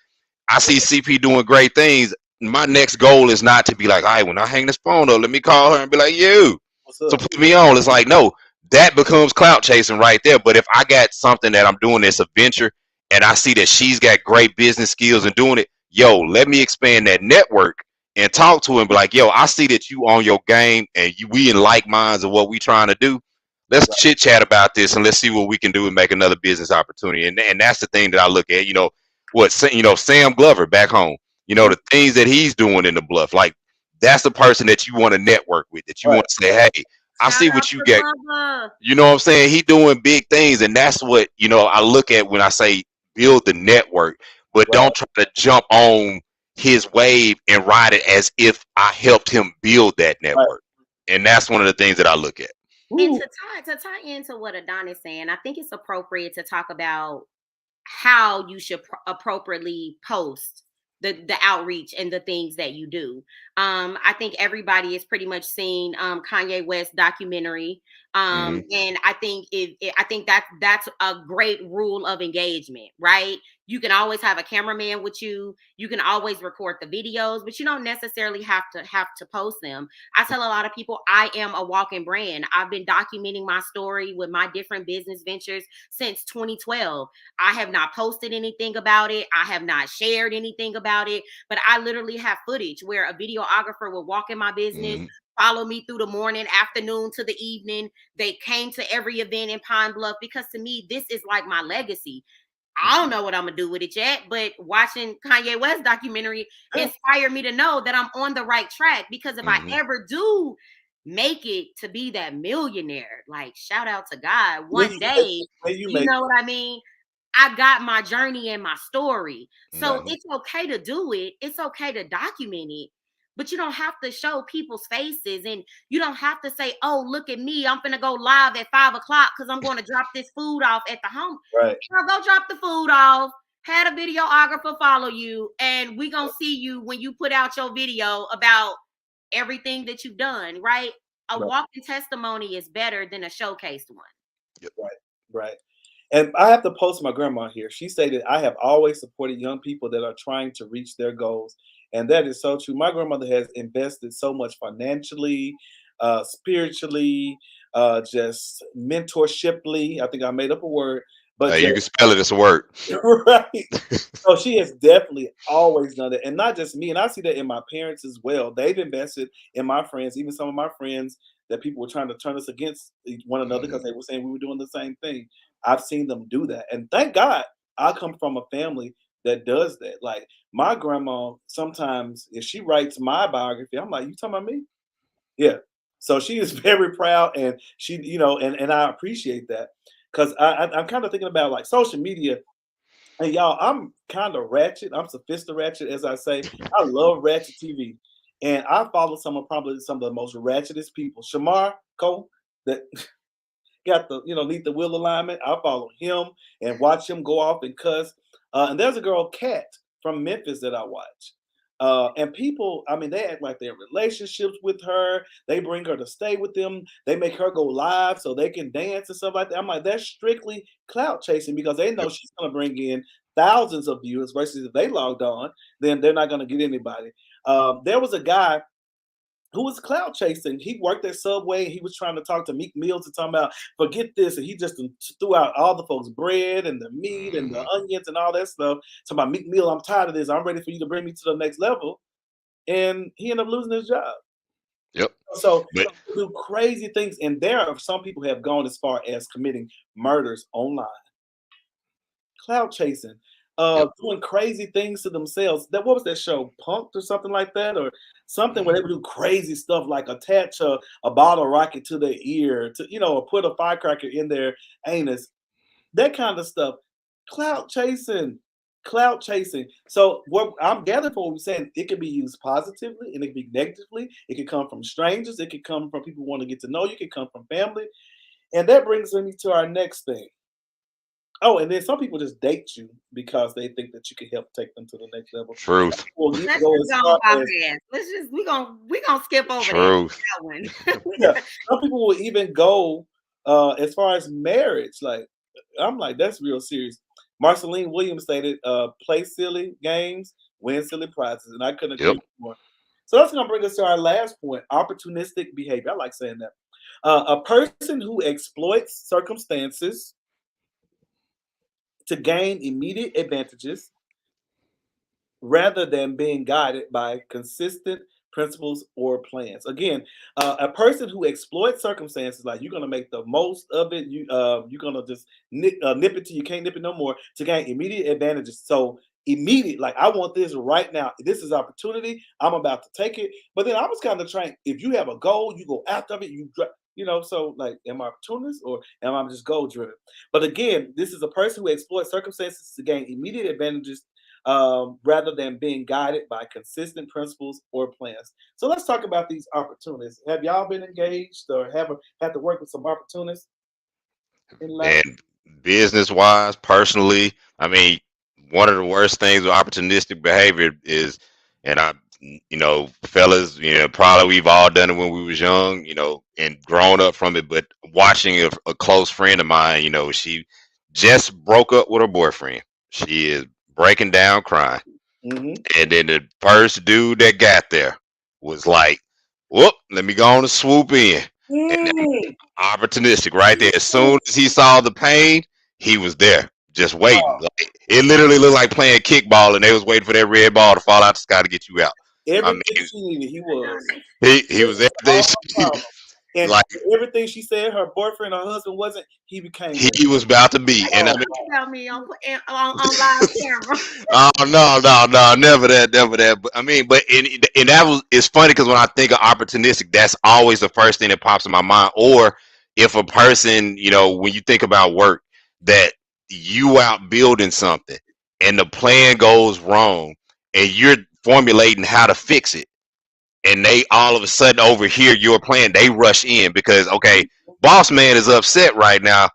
I see CP doing great things. My next goal is not to be like, all right, when I hang this phone up, let me call her and be like, you, so put me on. It's like, no, that becomes clout chasing right there. But if I got something that I'm doing that's a venture and I see that she's got great business skills and doing it, yo, let me expand that network and talk to him. Be like, yo, I see that you on your game and we in like minds of what we trying to do. Let's chit chat about this and let's see what we can do and make another business opportunity. And that's the thing that I look at, you know, Sam Glover back home, you know, the things that he's doing in the Bluff, like that's the person that you want to network with, that you want to say, hey, I see what you get. You know what I'm saying? He doing big things. And that's what, you know, I look at when I say build the network, but don't try to jump on his wave and ride it as if I helped him build that network. And that's one of the things that I look at. And to tie into what Adon is saying, I think it's appropriate to talk about how you should appropriately post the outreach and the things that you do. I think everybody has pretty much seen Kanye West documentary And I think I think that's a great rule of engagement, right? You can always have a cameraman with you. You can always record the videos, but you don't necessarily have to post them. I tell a lot of people I am a walking brand. I've been documenting my story with my different business ventures since 2012. I have not posted anything about it. I have not shared anything about it, but I literally have footage where a videographer will walk in my business, follow me through the morning, afternoon to the evening. They came to every event in Pine Bluff because to me, this is like my legacy. I don't know what I'm gonna do with it yet, but watching Kanye West documentary inspired me to know that I'm on the right track, because if I ever do make it to be that millionaire, like shout out to God, one day, you know what I mean? I got my journey and my story. So it's okay to do it. It's okay to document it. But you don't have to show people's faces, and you don't have to say, oh, look at me. I'm finna go live at 5 o'clock because I'm going to drop this food off at the home. Right. Go drop the food off. Had a videographer follow you, and we gonna see you when you put out your video about everything that you've done, right? A walking testimony is better than a showcased one. Yep. Right. And I have to post my grandma here. She stated, I have always supported young people that are trying to reach their goals. And that is so true. My grandmother has invested so much financially, spiritually, just mentorshiply. I think I made up a word. But you can spell it as a word. Right. So she has definitely always done it. And not just me. And I see that in my parents as well. They've invested in my friends, even some of my friends that people were trying to turn us against one another because they were saying we were doing the same thing. I've seen them do that. And thank God I come from a family that does that. Like my grandma, sometimes if she writes my biography, I'm like, you talking about me? Yeah. So she is very proud, and she, and I appreciate that, because I'm kind of thinking about like social media. And y'all, I'm kind of ratchet. I'm sophisticated, as I say. I love ratchet TV. And I follow probably some of the most ratchetest people. Shamar Cole, that got the, need the wheel alignment. I follow him and watch him go off and cuss. And there's a girl, Kat, from Memphis that I watch. And people, I mean, they act like they're in relationships with her. They bring her to stay with them. They make her go live so they can dance and stuff like that. I'm like, that's strictly clout chasing, because they know she's going to bring in thousands of viewers, versus if they logged on, then they're not going to get anybody. There was a guy who was clout chasing. He worked at Subway. And he was trying to talk to Meek Mills and talking about forget this, and he just threw out all the folks' bread and the meat and the onions and all that stuff. Talking about Meek Mill, I'm tired of this. I'm ready for you to bring me to the next level. And he ended up losing his job. Yep. So do crazy things, and there are some people who have gone as far as committing murders online. Clout chasing. Doing crazy things to themselves. What was that show, Punked or something like that, or something where they would do crazy stuff like attach a bottle rocket to their ear, or put a firecracker in their anus, that kind of stuff. Clout chasing. So what I'm gathering from what we're saying, it can be used positively and it can be negatively. It can come from strangers. It can come from people who want to get to know you. It can come from family. And that brings me to our next thing. Oh, and then some people just date you because they think that you can help take them to the next level. Truth. Let's just go we're gonna skip over that one. Yeah. Some people will even go as far as marriage. Like, I'm like, that's real serious. Marceline Williams stated, play silly games, win silly prizes. And I couldn't agree more. So that's gonna bring us to our last point, opportunistic behavior. I like saying that. A person who exploits circumstances to gain immediate advantages rather than being guided by consistent principles or plans. Again, a person who exploits circumstances, like you're going to make the most of it. You're going to just nip it till you can't nip it no more to gain immediate advantages. So immediate, like I want this right now. This is opportunity. I'm about to take it. But then I was kind of trying, if you have a goal, you go after it, so like, am I opportunist or am I just goal driven? But again, this is a person who exploits circumstances to gain immediate advantages rather than being guided by consistent principles or plans. So let's talk about these opportunists. Have y'all been engaged or have had to work with some opportunists in life? And business wise, personally, I mean, one of the worst things with opportunistic behavior is, and you know, fellas, you know, probably we've all done it when we was young, you know, and grown up from it. But watching a close friend of mine, you know, she just broke up with her boyfriend. She is breaking down crying. Mm-hmm. And then the first dude that got there was like, whoop, let me go on and swoop in. And opportunistic right there. As soon as he saw the pain, he was there, just waiting. Like, it literally looked like playing kickball, and they was waiting for that red ball to fall out the sky to get you out. I Everything mean, she needed, he was. he was everything. And Like everything she said, her boyfriend, her husband wasn't. He became. he was about to be, and I mean, Tell me on live camera. oh no, never that, never that. But I mean, but and that was it's funny because when I think of opportunistic, that's always the first thing that pops in my mind. Or if a person, you know, when you think about work, that you out building something and the plan goes wrong, and you're formulating how to fix it, and they all of a sudden overhear your plan, they rush in because okay, boss man is upset right now,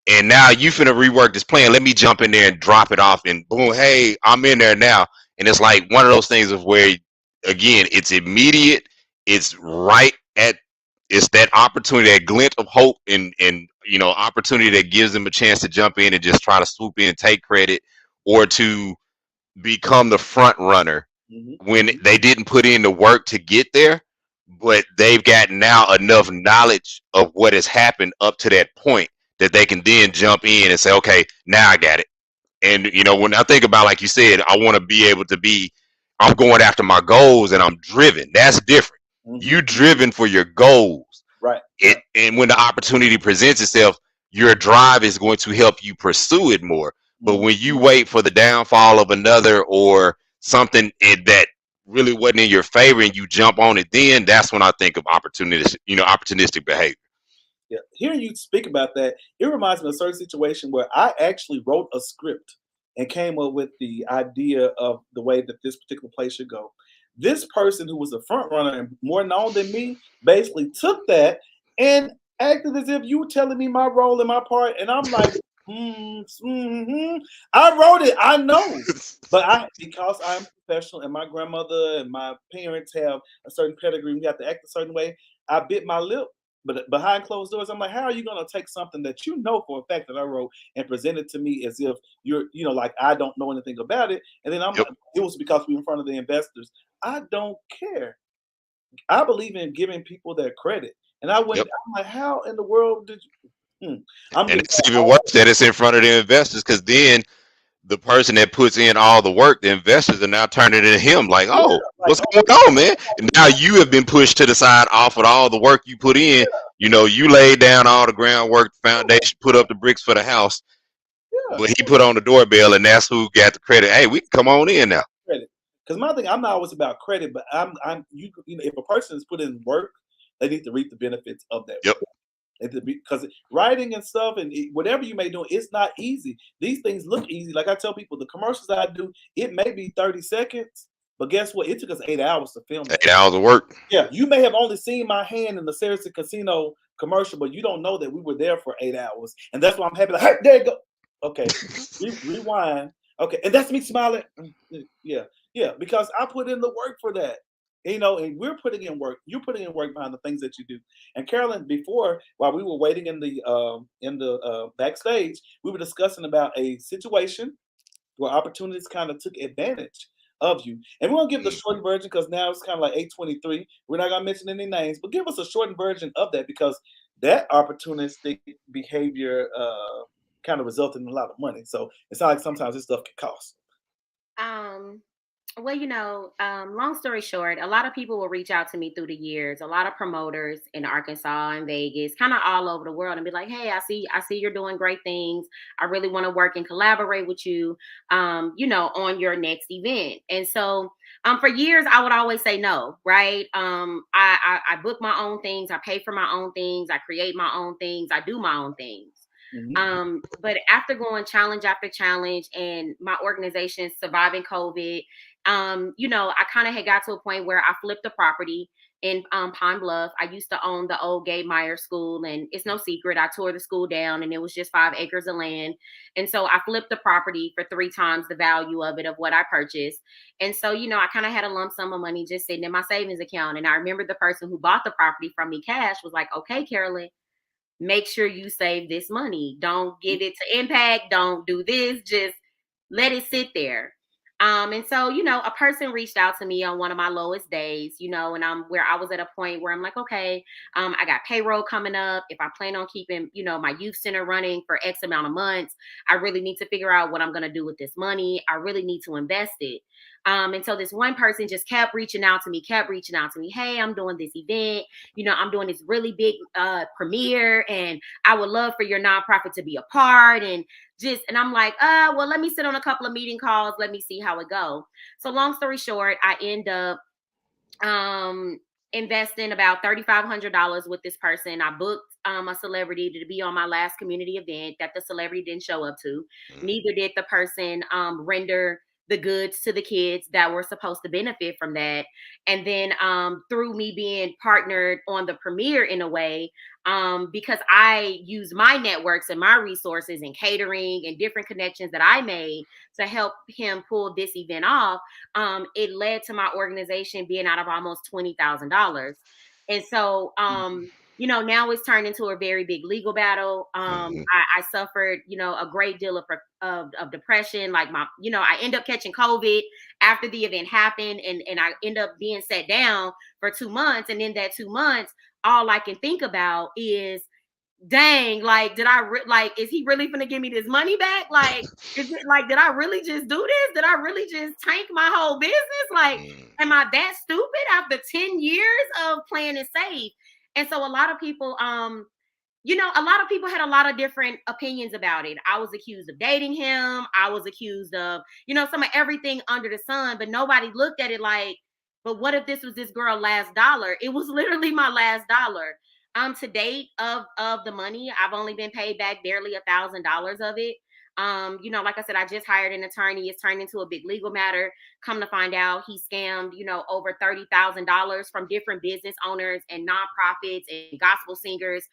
and now you finna rework this plan. Let me jump in there and drop it off, and boom, hey, I'm in there now. And it's like one of those things of where, again, it's immediate, it's right at, it's that opportunity, that glint of hope, and you know, opportunity that gives them a chance to jump in and just try to swoop in, take credit, or to become the front runner when they didn't put in the work to get there, but they've got now enough knowledge of what has happened up to that point that they can then jump in and say, okay, now I got it. And you know, when I think about, like you said, I want to be able to be, I'm going after my goals and I'm driven. That's different. You driven for your goals. Right. And when the opportunity presents itself, your drive is going to help you pursue it more. But when you wait for the downfall of another or something that really wasn't in your favor and you jump on it, then that's when I think of opportunistic behavior. Yeah. Hearing you speak about that, it reminds me of a certain situation where I actually wrote a script and came up with the idea of the way that this particular play should go. This person who was a front runner and more known than me basically took that and acted as if you were telling me my role and my part, and I'm like, I wrote it, I know, but because I'm professional and my grandmother and my parents have a certain pedigree, we have to act a certain way. I bit my lip. But behind closed doors, I'm like, how are you going to take something that you know for a fact that I wrote and present it to me as if you're, you know, like I don't know anything about it? And then I'm like, it was because we're in front of the investors. I don't care. I believe in giving people their credit. And I'm like, how in the world did you? And it's even worse that it's in front of the investors, because then the person that puts in all the work, the investors are now turning it to him like, oh, what's going on, man? And now you have been pushed to the side off of all the work you put in. You know, you laid down all the groundwork, foundation, put up the bricks for the house, but he put on the doorbell, and that's who got the credit. Hey, we can come on in now. Credit, because my thing, I'm not always about credit, but you know, if a person has put in work, they need to reap the benefits of that. Yep. Because writing and stuff and whatever you may do, it's not easy. These things look easy. Like I tell people, the commercials I do, it may be 30 seconds, but guess what? It took us 8 hours to film. 8 hours of work. Yeah, you may have only seen my hand in the Saracen Casino commercial, but you don't know that we were there for 8 hours. And that's why I'm happy. Like, hey, there you go. Okay, rewind. Okay, and that's me smiling. Yeah, because I put in the work for that. You know, and we're putting in work. You're putting in work behind the things that you do. And Carolyn, before, while we were waiting in the backstage, we were discussing about a situation where opportunities kind of took advantage of you. And we're gonna give the shortened version because now it's kind of like 8:23. We're not gonna mention any names, but give us a shortened version of that because that opportunistic behavior kind of resulted in a lot of money. So it's not like sometimes this stuff can cost. Well, long story short, a lot of people will reach out to me through the years. A lot of promoters in Arkansas and Vegas, kind of all over the world, and be like, "Hey, I see you're doing great things. I really want to work and collaborate with you, on your next event." And so, for years, I would always say no, right? I book my own things, I pay for my own things, I create my own things, I do my own things. But after going challenge after challenge and my organization surviving COVID, I kind of had got to a point where I flipped the property in Pine Bluff. I used to own the old Gabe Meyer School, and it's no secret, I tore the school down, and it was just 5 acres of land. And so I flipped the property for 3 times the value of it, of what I purchased. And so, I kind of had a lump sum of money just sitting in my savings account. And I remember the person who bought the property from me cash was like, okay, Carolyn, make sure you save this money. Don't give it to impact. Don't do this. Just let it sit there. And so, a person reached out to me on one of my lowest days, and I was at a point where I'm like, okay, I got payroll coming up. If I plan on keeping, my youth center running for X amount of months, I really need to figure out what I'm going to do with this money. I really need to invest it. And so this one person just kept reaching out to me. Hey, I'm doing this event. I'm doing this really big premiere, and I would love for your nonprofit to be a part. And I'm like, well, let me sit on a couple of meeting calls. Let me see how it goes. So long story short, I end up investing about $3,500 with this person. I booked a celebrity to be on my last community event that the celebrity didn't show up to. Neither did the person render the goods to the kids that were supposed to benefit from that. And then through me being partnered on the premiere in a way, because I use my networks and my resources and catering and different connections that I made to help him pull this event off, it led to my organization being out of almost $20,000. And so, now it's turned into a very big legal battle. I suffered, a great deal of depression. Like I end up catching COVID after the event happened, and I end up being set down for 2 months. And in that 2 months, all I can think about is, dang, like, is he really gonna give me this money back? Like, is it like, did I really just do this? Did I really just tank my whole business? Like, am I that stupid after 10 years of playing it safe? And so a lot of people, a lot of people had a lot of different opinions about it. I was accused of dating him. I was accused of, some of everything under the sun, but nobody looked at it like, but what if this was this girl's last dollar? It was literally my last dollar. To date of the money, I've only been paid back barely $1,000 of it. Like I said, I just hired an attorney. It's turned into a big legal matter. Come to find out, he scammed, over $30,000 from different business owners and nonprofits and gospel singers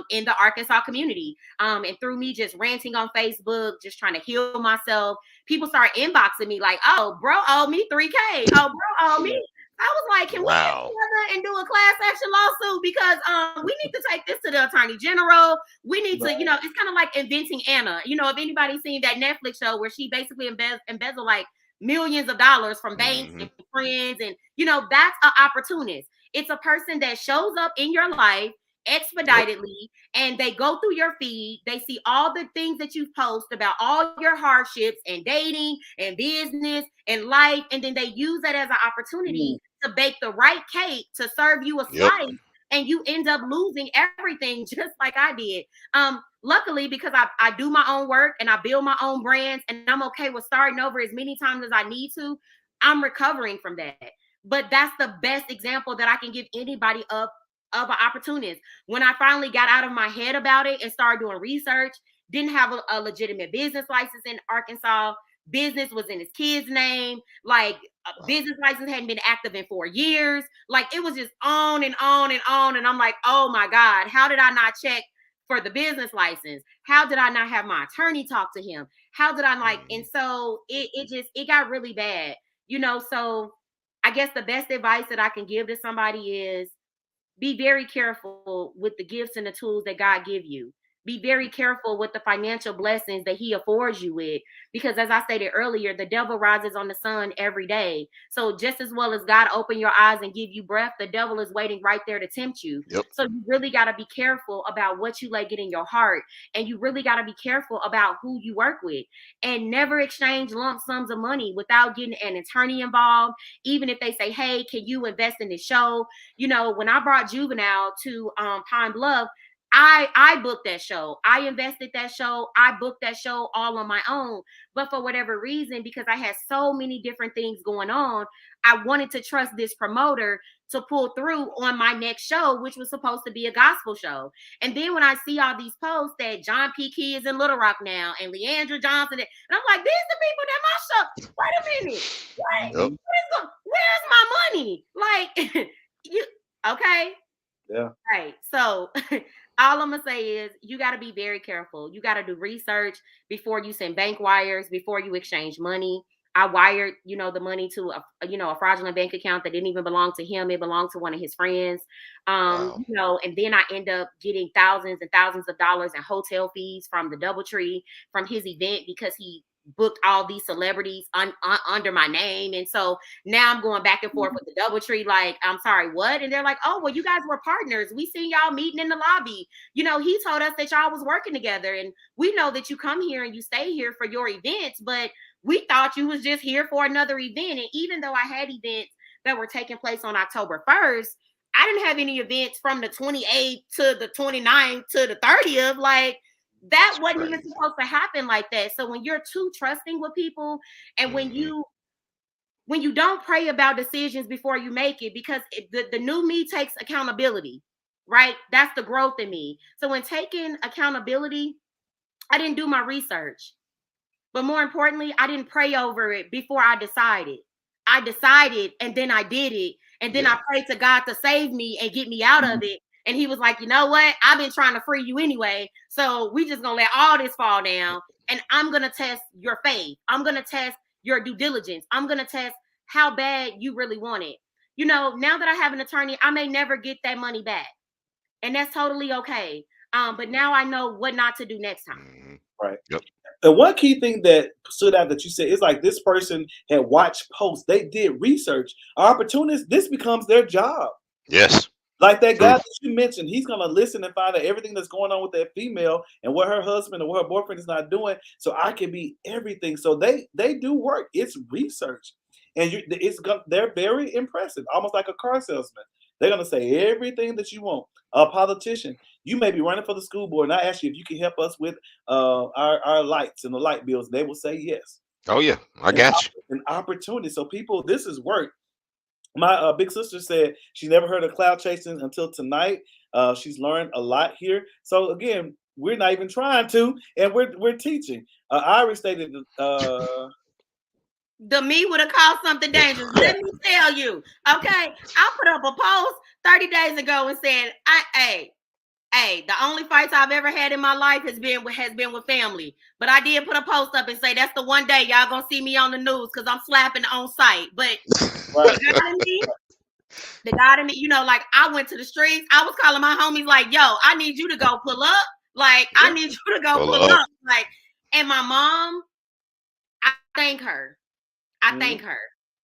in the Arkansas community. And through me just ranting on Facebook, just trying to heal myself, people start inboxing me like, oh, bro, owe me $3K. Oh, bro, owe me. I was like, can we get together and do a class action lawsuit? Because we need to take this to the attorney general. We need to, it's kind of like Inventing Anna. If anybody's seen that Netflix show where she basically embezzled like millions of dollars from banks and friends. And, that's an opportunist. It's a person that shows up in your life expeditedly, and they go through your feed. They see all the things that you post about all your hardships and dating and business and life, and then they use that as an opportunity to bake the right cake to serve you a slice, and you end up losing everything just like I did. Luckily, because I do my own work and I build my own brands, and I'm okay with starting over as many times as I need to, I'm recovering from that. But that's the best example that I can give anybody of an opportunist. When I finally got out of my head about it and started doing research, didn't have a legitimate business license in Arkansas. Business was in his kid's name. Like, business license hadn't been active in 4 years. Like, it was just on and on and on. And I'm like, oh my God, how did I not check for the business license? How did I not have my attorney talk to him? How did I and so it got really bad, so I guess the best advice that I can give to somebody is, be very careful with the gifts and the tools that God give you. Be very careful with the financial blessings that he affords you with, because as I stated earlier, the devil rises on the sun every day. So just as well as God open your eyes and give you breath, the devil is waiting right there to tempt you. So you really got to be careful about what you let get in your heart, and you really got to be careful about who you work with, and never exchange lump sums of money without getting an attorney involved. Even if they say, hey, can you invest in this show? When I brought Juvenile to Pine Bluff, I booked that show. I invested that show. I booked that show all on my own. But for whatever reason, because I had so many different things going on, I wanted to trust this promoter to pull through on my next show, which was supposed to be a gospel show. And then when I see all these posts that John P. Key is in Little Rock now and Leandra Johnson, and I'm like, these are the people that my show. Wait a minute. Where's my money? Like, Okay. Yeah. Right. So all I'm gonna say is you got to be very careful. You got to do research before you send bank wires, before you exchange money. I wired, the money to a fraudulent bank account that didn't even belong to him. It belonged to one of his friends. Wow. And then I end up getting thousands and thousands of dollars in hotel fees from the DoubleTree from his event because he booked all these celebrities under my name. And so now I'm going back and forth with the DoubleTree, like, I'm sorry, what? And they're like, oh, well, you guys were partners. We seen y'all meeting in the lobby. He told us that y'all was working together. And we know that you come here and you stay here for your events, but we thought you was just here for another event. And even though I had events that were taking place on October 1st, I didn't have any events from the 28th to the 29th to the 30th. Like, that That's wasn't crazy. even supposed to happen like that. So when you're too trusting with people, and when you don't pray about decisions before you make it, because the new me takes accountability, right? That's the growth in me. So when taking accountability, I didn't do my research. But more importantly, I didn't pray over it before I decided. I decided and then I did it. And then I prayed to God to save me and get me out of it. And he was like, you know what? I've been trying to free you anyway. So we just gonna let all this fall down. And I'm gonna test your faith. I'm gonna test your due diligence. I'm gonna test how bad you really want it. Now that I have an attorney, I may never get that money back. And that's totally okay. But now I know what not to do next time. Right. Yep. And one key thing that stood out that you said is like this person had watched posts. They did research. Opportunists, this becomes their job. Yes. Like that guy True. that you mentioned, he's gonna listen and find out everything that's going on with that female and what her husband or what her boyfriend is not doing, so I can be everything. So they do work. It's research, and they're very impressive, almost like a car salesman. They're gonna say everything that you want. A politician, you may be running for the school board, and I ask you if you can help us with our lights and the light bills. They will say yes. Oh yeah, I got you. An opportunity. So people, this is work. My big sister said she never heard of cloud chasing until tonight. She's learned a lot here. So again, we're not even trying to, and we're teaching. Iris stated, The me would have called something dangerous. Let me tell you. Okay, I put up a post 30 days ago and said, Hey, the only fights I've ever had in my life has been with family. But I did put a post up and say that's the one day y'all gonna see me on the news because I'm slapping on site. But the God in me, like I went to the streets. I was calling my homies like, yo, I need you to go pull up. Like, I need you to go pull up. Like, and my mom, I thank her. I thank her.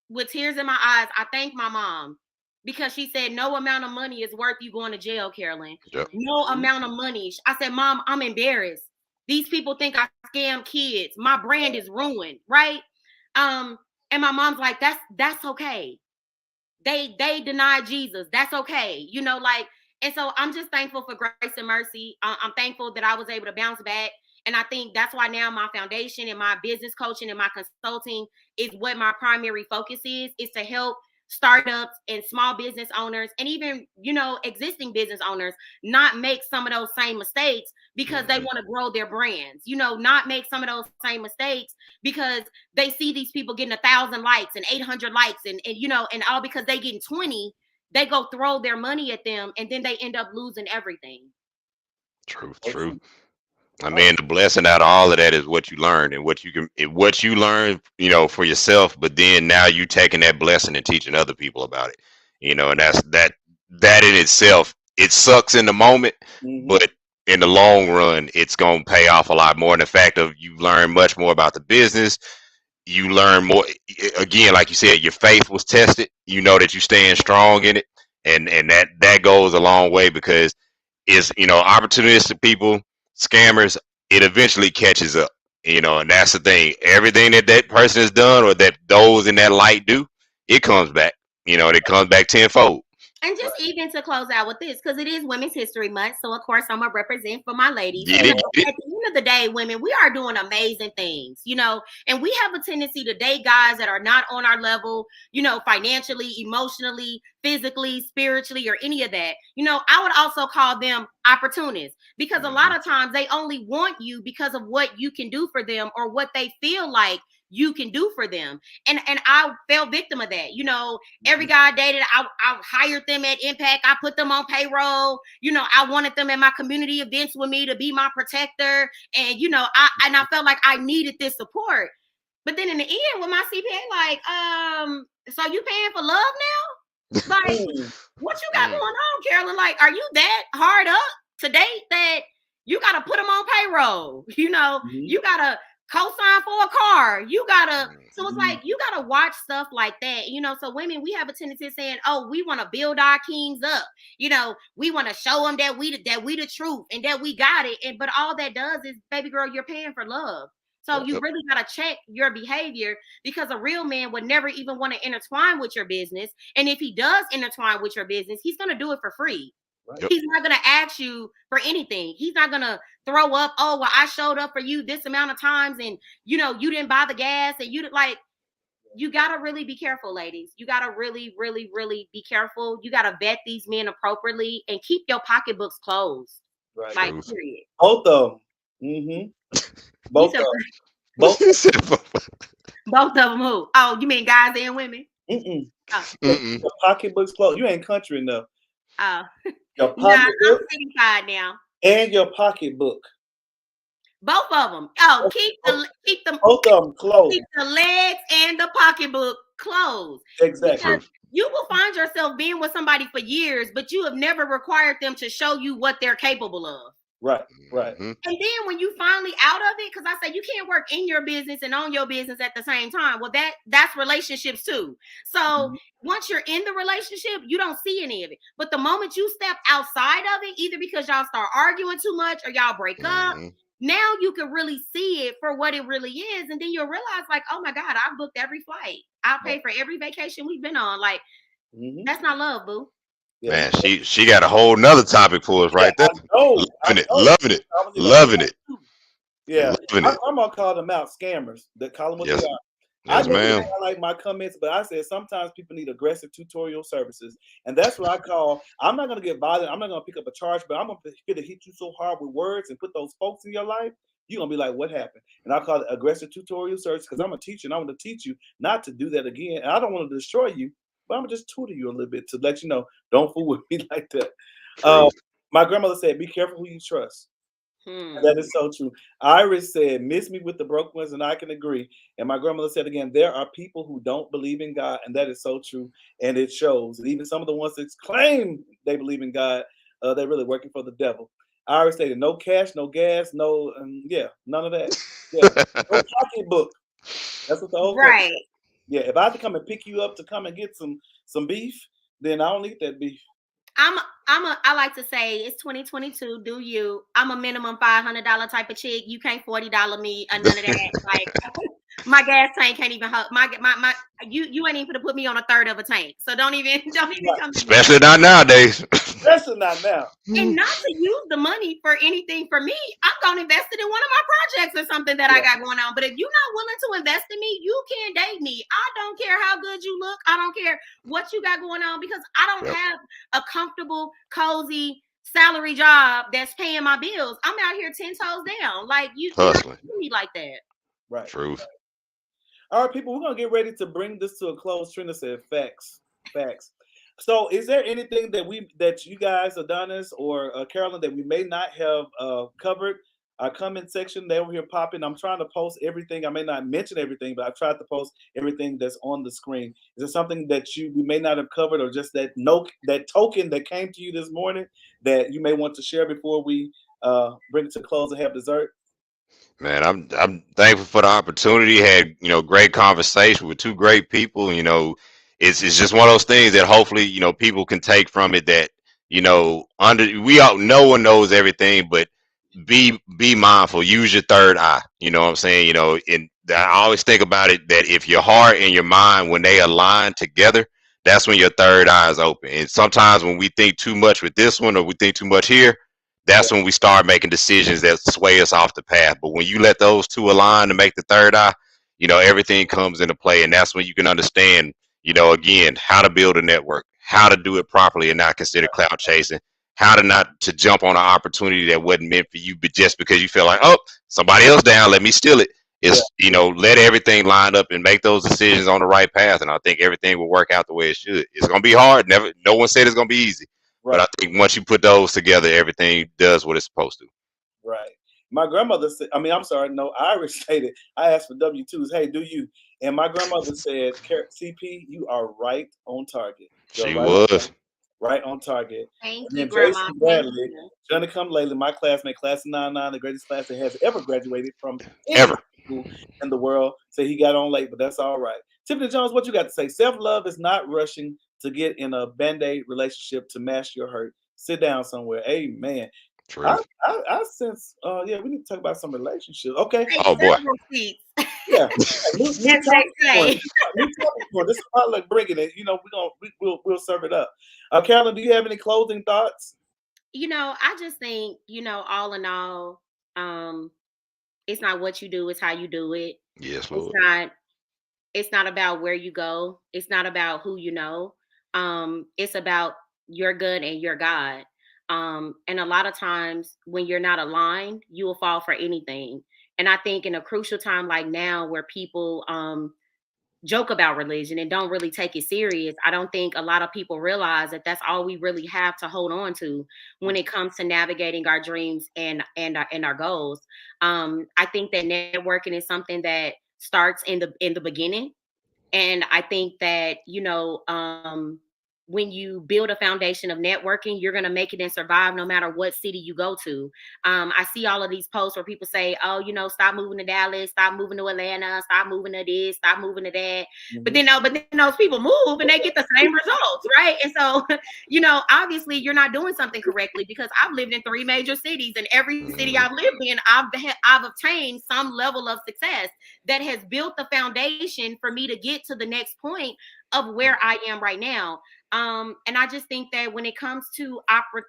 With tears in my eyes, I thank my mom. Because she said, no amount of money is worth you going to jail, Carolyn. Yep. No amount of money. I said, Mom, I'm embarrassed. These people think I scam kids. My brand is ruined, right? And my mom's like, that's okay. They denied Jesus. That's okay. And so I'm just thankful for grace and mercy. I'm thankful that I was able to bounce back. And I think that's why now my foundation and my business coaching and my consulting is what my primary focus is to help startups and small business owners and even, existing business owners not make some of those same mistakes because they want to grow their brands, not make some of those same mistakes because they see these people getting 1,000 likes and 800 likes and all because they getting 20, they go throw their money at them and then they end up losing everything. True. I mean, the blessing out of all of that is what you learned and what you learn, for yourself. But then now you taking that blessing and teaching other people about it, and that's that in itself. It sucks in the moment, but in the long run, it's gonna pay off a lot more. And the fact of you learn much more about the business, you learn more. Again, like you said, your faith was tested. You know that you stand strong in it, and that goes a long way because it's opportunistic people, scammers, it eventually catches up, and that's the thing. Everything that person has done or that those in that light do, it comes back, it comes back tenfold. And just even to close out with this, because it is Women's History Month, so of course I'm gonna represent for my ladies. At the end of the day, women, we are doing amazing things, and we have a tendency to date guys that are not on our level, financially, emotionally, physically, spiritually, or any of that. I would also call them opportunists because a lot of times they only want you because of what you can do for them or what they feel like you can do for them. And I fell victim of that. You know, every guy I dated, I hired them at Impact. I put them on payroll. You know, I wanted them at my community events with me to be my protector. And, you know, I felt like I needed this support. But then in the end, with my CPA, like, so you paying for love now? Like, what you got going on, Carolyn? Like, are you that hard up to date that you got to put them on payroll? You know, you got to co-sign for a car. You got to, so it's like, you got to watch stuff like that. You know, so women, we have a tendency of saying, oh, we want to build our kings up. You know, we want to show them that we the truth and that we got it. And, but all that does is, baby girl, you're paying for love. So you really got to check your behavior, because a real man would never even want to intertwine with your business. And if he does intertwine with your business, he's going to do it for free. Right. He's not going to ask you for anything. He's not going to throw up, oh, well, I showed up for you this amount of times and, you know, you didn't buy the gas and you like, you got to really be careful, ladies. You got to really, really, really be careful. You got to vet these men appropriately and keep your pocketbooks closed. Right. Like, period. Both of them. Mm-hmm. Both of them. Both of them who? Oh, you mean guys and women? Mm-mm. Oh. Mm-mm. Your pocketbook's closed. You ain't country enough. Oh. Your nah, I'm city-side now. And your pocketbook. Both of them. Oh, keep them both of them closed. Keep the legs and the pocketbook closed. Exactly. Because you will find yourself being with somebody for years, but you have never required them to show you what they're capable of. Right, right. And then when you finally out of it, because I say you can't work in your business and on your business at the same time. Well, that's relationships too. So once you're in the relationship, you don't see any of it. But the moment you step outside of it, either because y'all start arguing too much or y'all break up, now you can really see it for what it really is. And then you'll realize, like, oh my God, I've booked every flight. I'll pay for every vacation we've been on. Like, that's not love, boo. Man, she got a whole nother topic for us right there. Loving it. Yeah, I'm gonna call them out, scammers. That call them what they are. Yes, ma'am. I like my comments, but I said sometimes people need aggressive tutorial services, and that's what I call. I'm not gonna get violent. I'm not gonna pick up a charge, but I'm gonna hit you so hard with words and put those folks in your life. You're gonna be like, what happened? And I call it aggressive tutorial service, because I'm a teacher and I want to teach you not to do that again. And I don't want to destroy you, but I'm gonna just tutor you a little bit to let you know, don't fool with me like that. My grandmother said, be careful who you trust. That is so true. Iris said, miss me with the broke ones, and I can agree. And my grandmother said again, there are people who don't believe in God, and that is so true. And it shows. And even some of the ones that claim they believe in God, they're really working for the devil. Iris said, no cash, no gas, no, none of that. Yeah, no pocketbook. That's what the old right. Yeah, if I have to come and pick you up to come and get some beef, then I don't eat that beef. I like to say it's 2022. Do you? I'm a minimum $500 type of chick. You can't $40 me or none of that. Like my gas tank can't even help. You ain't even gonna put me on a third of a tank. So don't even come. Especially not nowadays. Especially not now. And not to use the money for anything for me. I'm gonna invest it in one of my projects or something that I got going on. But if you're not willing to invest in me, you can't date me. I don't care how good you look. I don't care what you got going on, because I don't have a comfortable, cozy salary job that's paying my bills. I'm out here 10 toes down. Like you don't do me like that. Right. Truth. Right. All right, people, we're gonna get ready to bring this to a close. Trina said facts. So is there anything that you guys, Adonis or Carolyn, that we may not have covered? Our comment section, they're over here popping. I'm trying to post everything. I may not mention everything, but I've tried to post everything that's on the screen. Is there something that we may not have covered, or just that token that came to you this morning that you may want to share before we bring it to close and have dessert? Man, I'm thankful for the opportunity. Had great conversation with two great people. It's just one of those things that hopefully people can take from it. That no one knows everything, but be mindful. Use your third eye. You know what I'm saying? And I always think about it that if your heart and your mind, when they align together, that's when your third eye is open. And sometimes when we think too much with this one, or we think too much here, that's when we start making decisions that sway us off the path. But when you let those two align to make the third eye, everything comes into play. And that's when you can understand, again, how to build a network, how to do it properly and not consider clout chasing, how to not to jump on an opportunity that wasn't meant for you, but just because you feel like, oh, somebody else down, let me steal it. It's let everything line up and make those decisions on the right path, and I think everything will work out the way it should. It's gonna be hard. No one said it's gonna be easy, but I think once you put those together, everything does what it's supposed to. Right. My grandmother said, I'm sorry, no, Irish stated, I asked for W-2s. Hey, do you? And my grandmother said, CP, you are right on target. She was. Right on target. Thank And you, then Grandma. Jason Bradley, Johnny Come Lately, my classmate, class of 99, the greatest class that has ever graduated from any school in the world. Said he got on late, but that's all right. Tiffany Jones, what you got to say? Self-love is not rushing to get in a Band-Aid relationship to mask your hurt. Sit down somewhere. Amen. True. I sense, we need to talk about some relationships. Okay. Oh boy. Yeah. New topic point. This is probably like bringing it. We'll serve it up. Carolyn, do you have any closing thoughts? I just think, all in all, it's not what you do, it's how you do it. Yes, Lord. It's not about where you go. It's not about who you know. It's about your good and your God. And a lot of times when you're not aligned, you will fall for anything. And I think in a crucial time like now where people joke about religion and don't really take it serious, I don't think a lot of people realize that that's all we really have to hold on to when it comes to navigating our dreams and our goals. I think that networking is something that starts in the beginning, and I think that when you build a foundation of networking, you're going to make it and survive no matter what city you go to. I see all of these posts where people say, oh, stop moving to Dallas, stop moving to Atlanta, stop moving to this, stop moving to that. Mm-hmm. But then those people move and they get the same results, right? And so, obviously you're not doing something correctly, because I've lived in 3 major cities, and every city I've lived in, I've obtained some level of success that has built the foundation for me to get to the next point of where I am right now. And I just think that when it comes to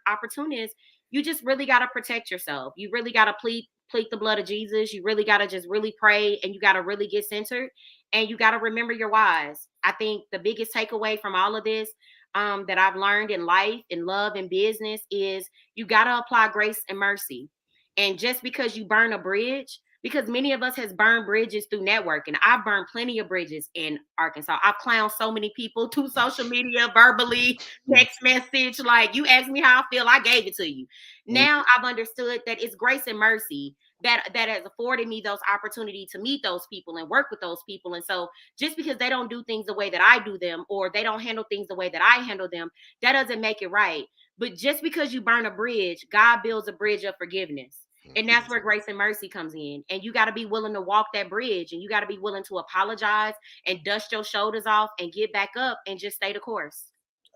opportunists, you just really got to protect yourself. You really got to plead the blood of Jesus. You really got to just really pray, and you got to really get centered, and you got to remember your whys. I think the biggest takeaway from all of this that I've learned in life, in love, and business is you got to apply grace and mercy. And just because you burn a bridge, because many of us has burned bridges through networking. I've burned plenty of bridges in Arkansas. I've clowned so many people through social media, verbally, text message. Like, you asked me how I feel, I gave it to you. Now I've understood that it's grace and mercy that has afforded me those opportunities to meet those people and work with those people. And so just because they don't do things the way that I do them, or they don't handle things the way that I handle them, that doesn't make it right. But just because you burn a bridge, God builds a bridge of forgiveness. And that's where grace and mercy comes in. And you got to be willing to walk that bridge, and you got to be willing to apologize and dust your shoulders off and get back up and just stay the course.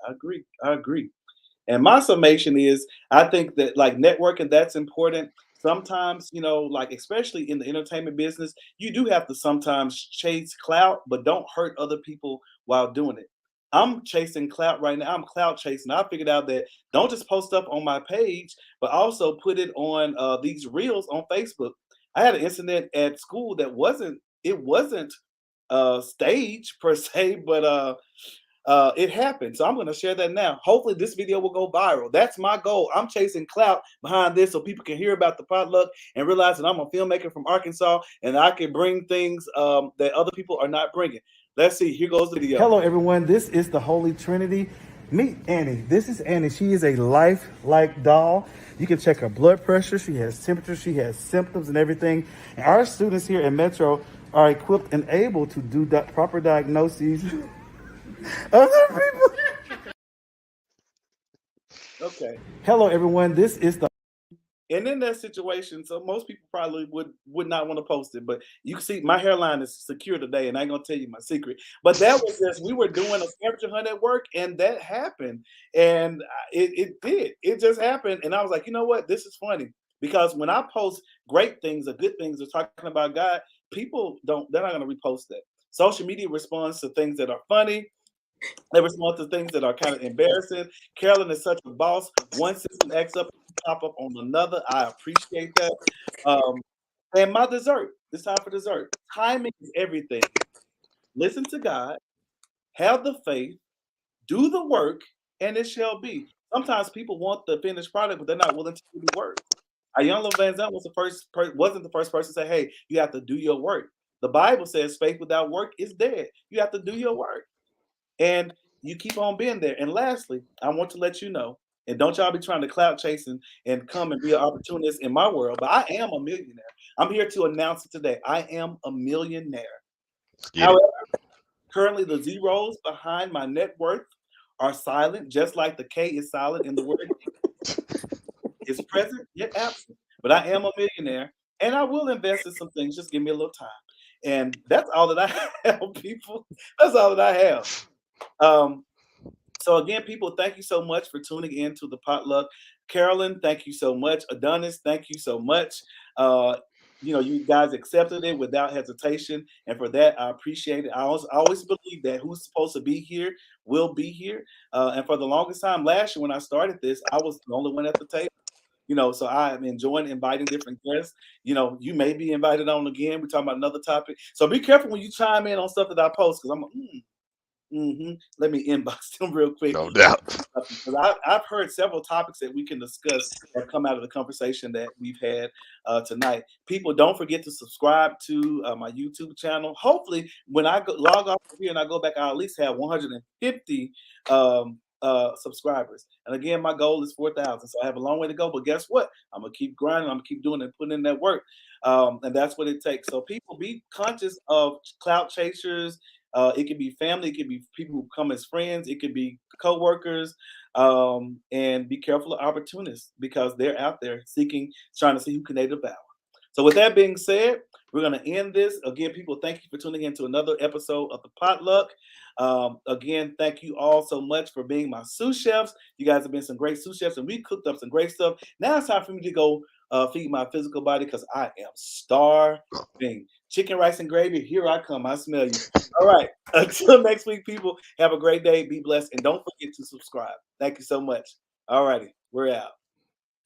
I agree. And my summation is, I think that like networking, that's important. Sometimes, like especially in the entertainment business, you do have to sometimes chase clout, but don't hurt other people while doing it. I'm chasing clout right now. I'm clout chasing. I figured out that don't just post stuff on my page, but also put it on these reels on Facebook. I had an incident at school that wasn't staged per se, but it happened. So I'm going to share that now. Hopefully this video will go viral. That's my goal. I'm chasing clout behind this so people can hear about the potluck and realize that I'm a filmmaker from Arkansas, and I can bring things that other people are not bringing. Let's see. Here goes the video. Hello, everyone. This is the Holy Trinity. Meet Annie. This is Annie. She is a lifelike doll. You can check her blood pressure. She has temperature. She has symptoms and everything. And our students here at Metro are equipped and able to do proper diagnoses of other people. Okay. Hello, everyone. This is the. And in that situation, so most people probably would not want to post it, but you can see my hairline is secure today, and I ain't gonna tell you my secret. But that was just, we were doing a scavenger hunt at work, and that happened, and it just happened, and I was like, you know what, this is funny, because when I post great things or good things or talking about God, people they're not gonna repost that. Social media responds to things that are funny. They respond to things that are kind of embarrassing. Carolyn is such a boss. One system acts up, pop up on another. I appreciate that. And my dessert. It's time for dessert. Timing is everything. Listen to God. Have the faith. Do the work, and it shall be. Sometimes people want the finished product, but they're not willing to do the work. Iyanla Vanzant was wasn't the first person to say, hey, you have to do your work. The Bible says faith without work is dead. You have to do your work. And you keep on being there. And lastly, I want to let you know, and don't y'all be trying to clout chasing and come and be an opportunist in my world, but I am a millionaire. I'm here to announce it today. I am a millionaire. However, currently the zeros behind my net worth are silent, just like the K is silent in the word. It's present yet absent. But I am a millionaire, and I will invest in some things. Just give me a little time. And that's all that I have, people. That's all that I have. So again, people, thank you so much for tuning in to the potluck. Carolyn, thank you so much. Adonis, thank you so much. You guys accepted it without hesitation, and for that, I appreciate it. I always believe that who's supposed to be here will be here. And for the longest time last year when I started this, I was the only one at the table. So I am enjoying inviting different guests. You may be invited on again. We're talking about another topic. So be careful when you chime in on stuff that I post, because I'm let me inbox them real quick. No doubt. Because I've heard several topics that we can discuss that come out of the conversation that we've had tonight. People, don't forget to subscribe to my YouTube channel. Hopefully, when I log off here and I go back, I'll at least have 150 subscribers. And again, my goal is 4,000. So I have a long way to go. But guess what? I'm going to keep grinding. I'm going to keep doing it, putting in that work. And that's what it takes. So people, be conscious of clout chasers. It could be family, it could be people who come as friends, it could be co-workers, and be careful of opportunists, because they're out there trying to see who can they devour. So with that being said, we're going to end this. Again, people, thank you for tuning in to another episode of the Potluck. Again, thank you all so much for being my sous chefs. You guys have been some great sous chefs, and we cooked up some great stuff. Now it's time for me to go feed my physical body, because I am starving. Chicken, rice, and gravy, here I come. I smell you. All right. Until next week, people, have a great day. Be blessed. And don't forget to subscribe. Thank you so much. All righty. We're out.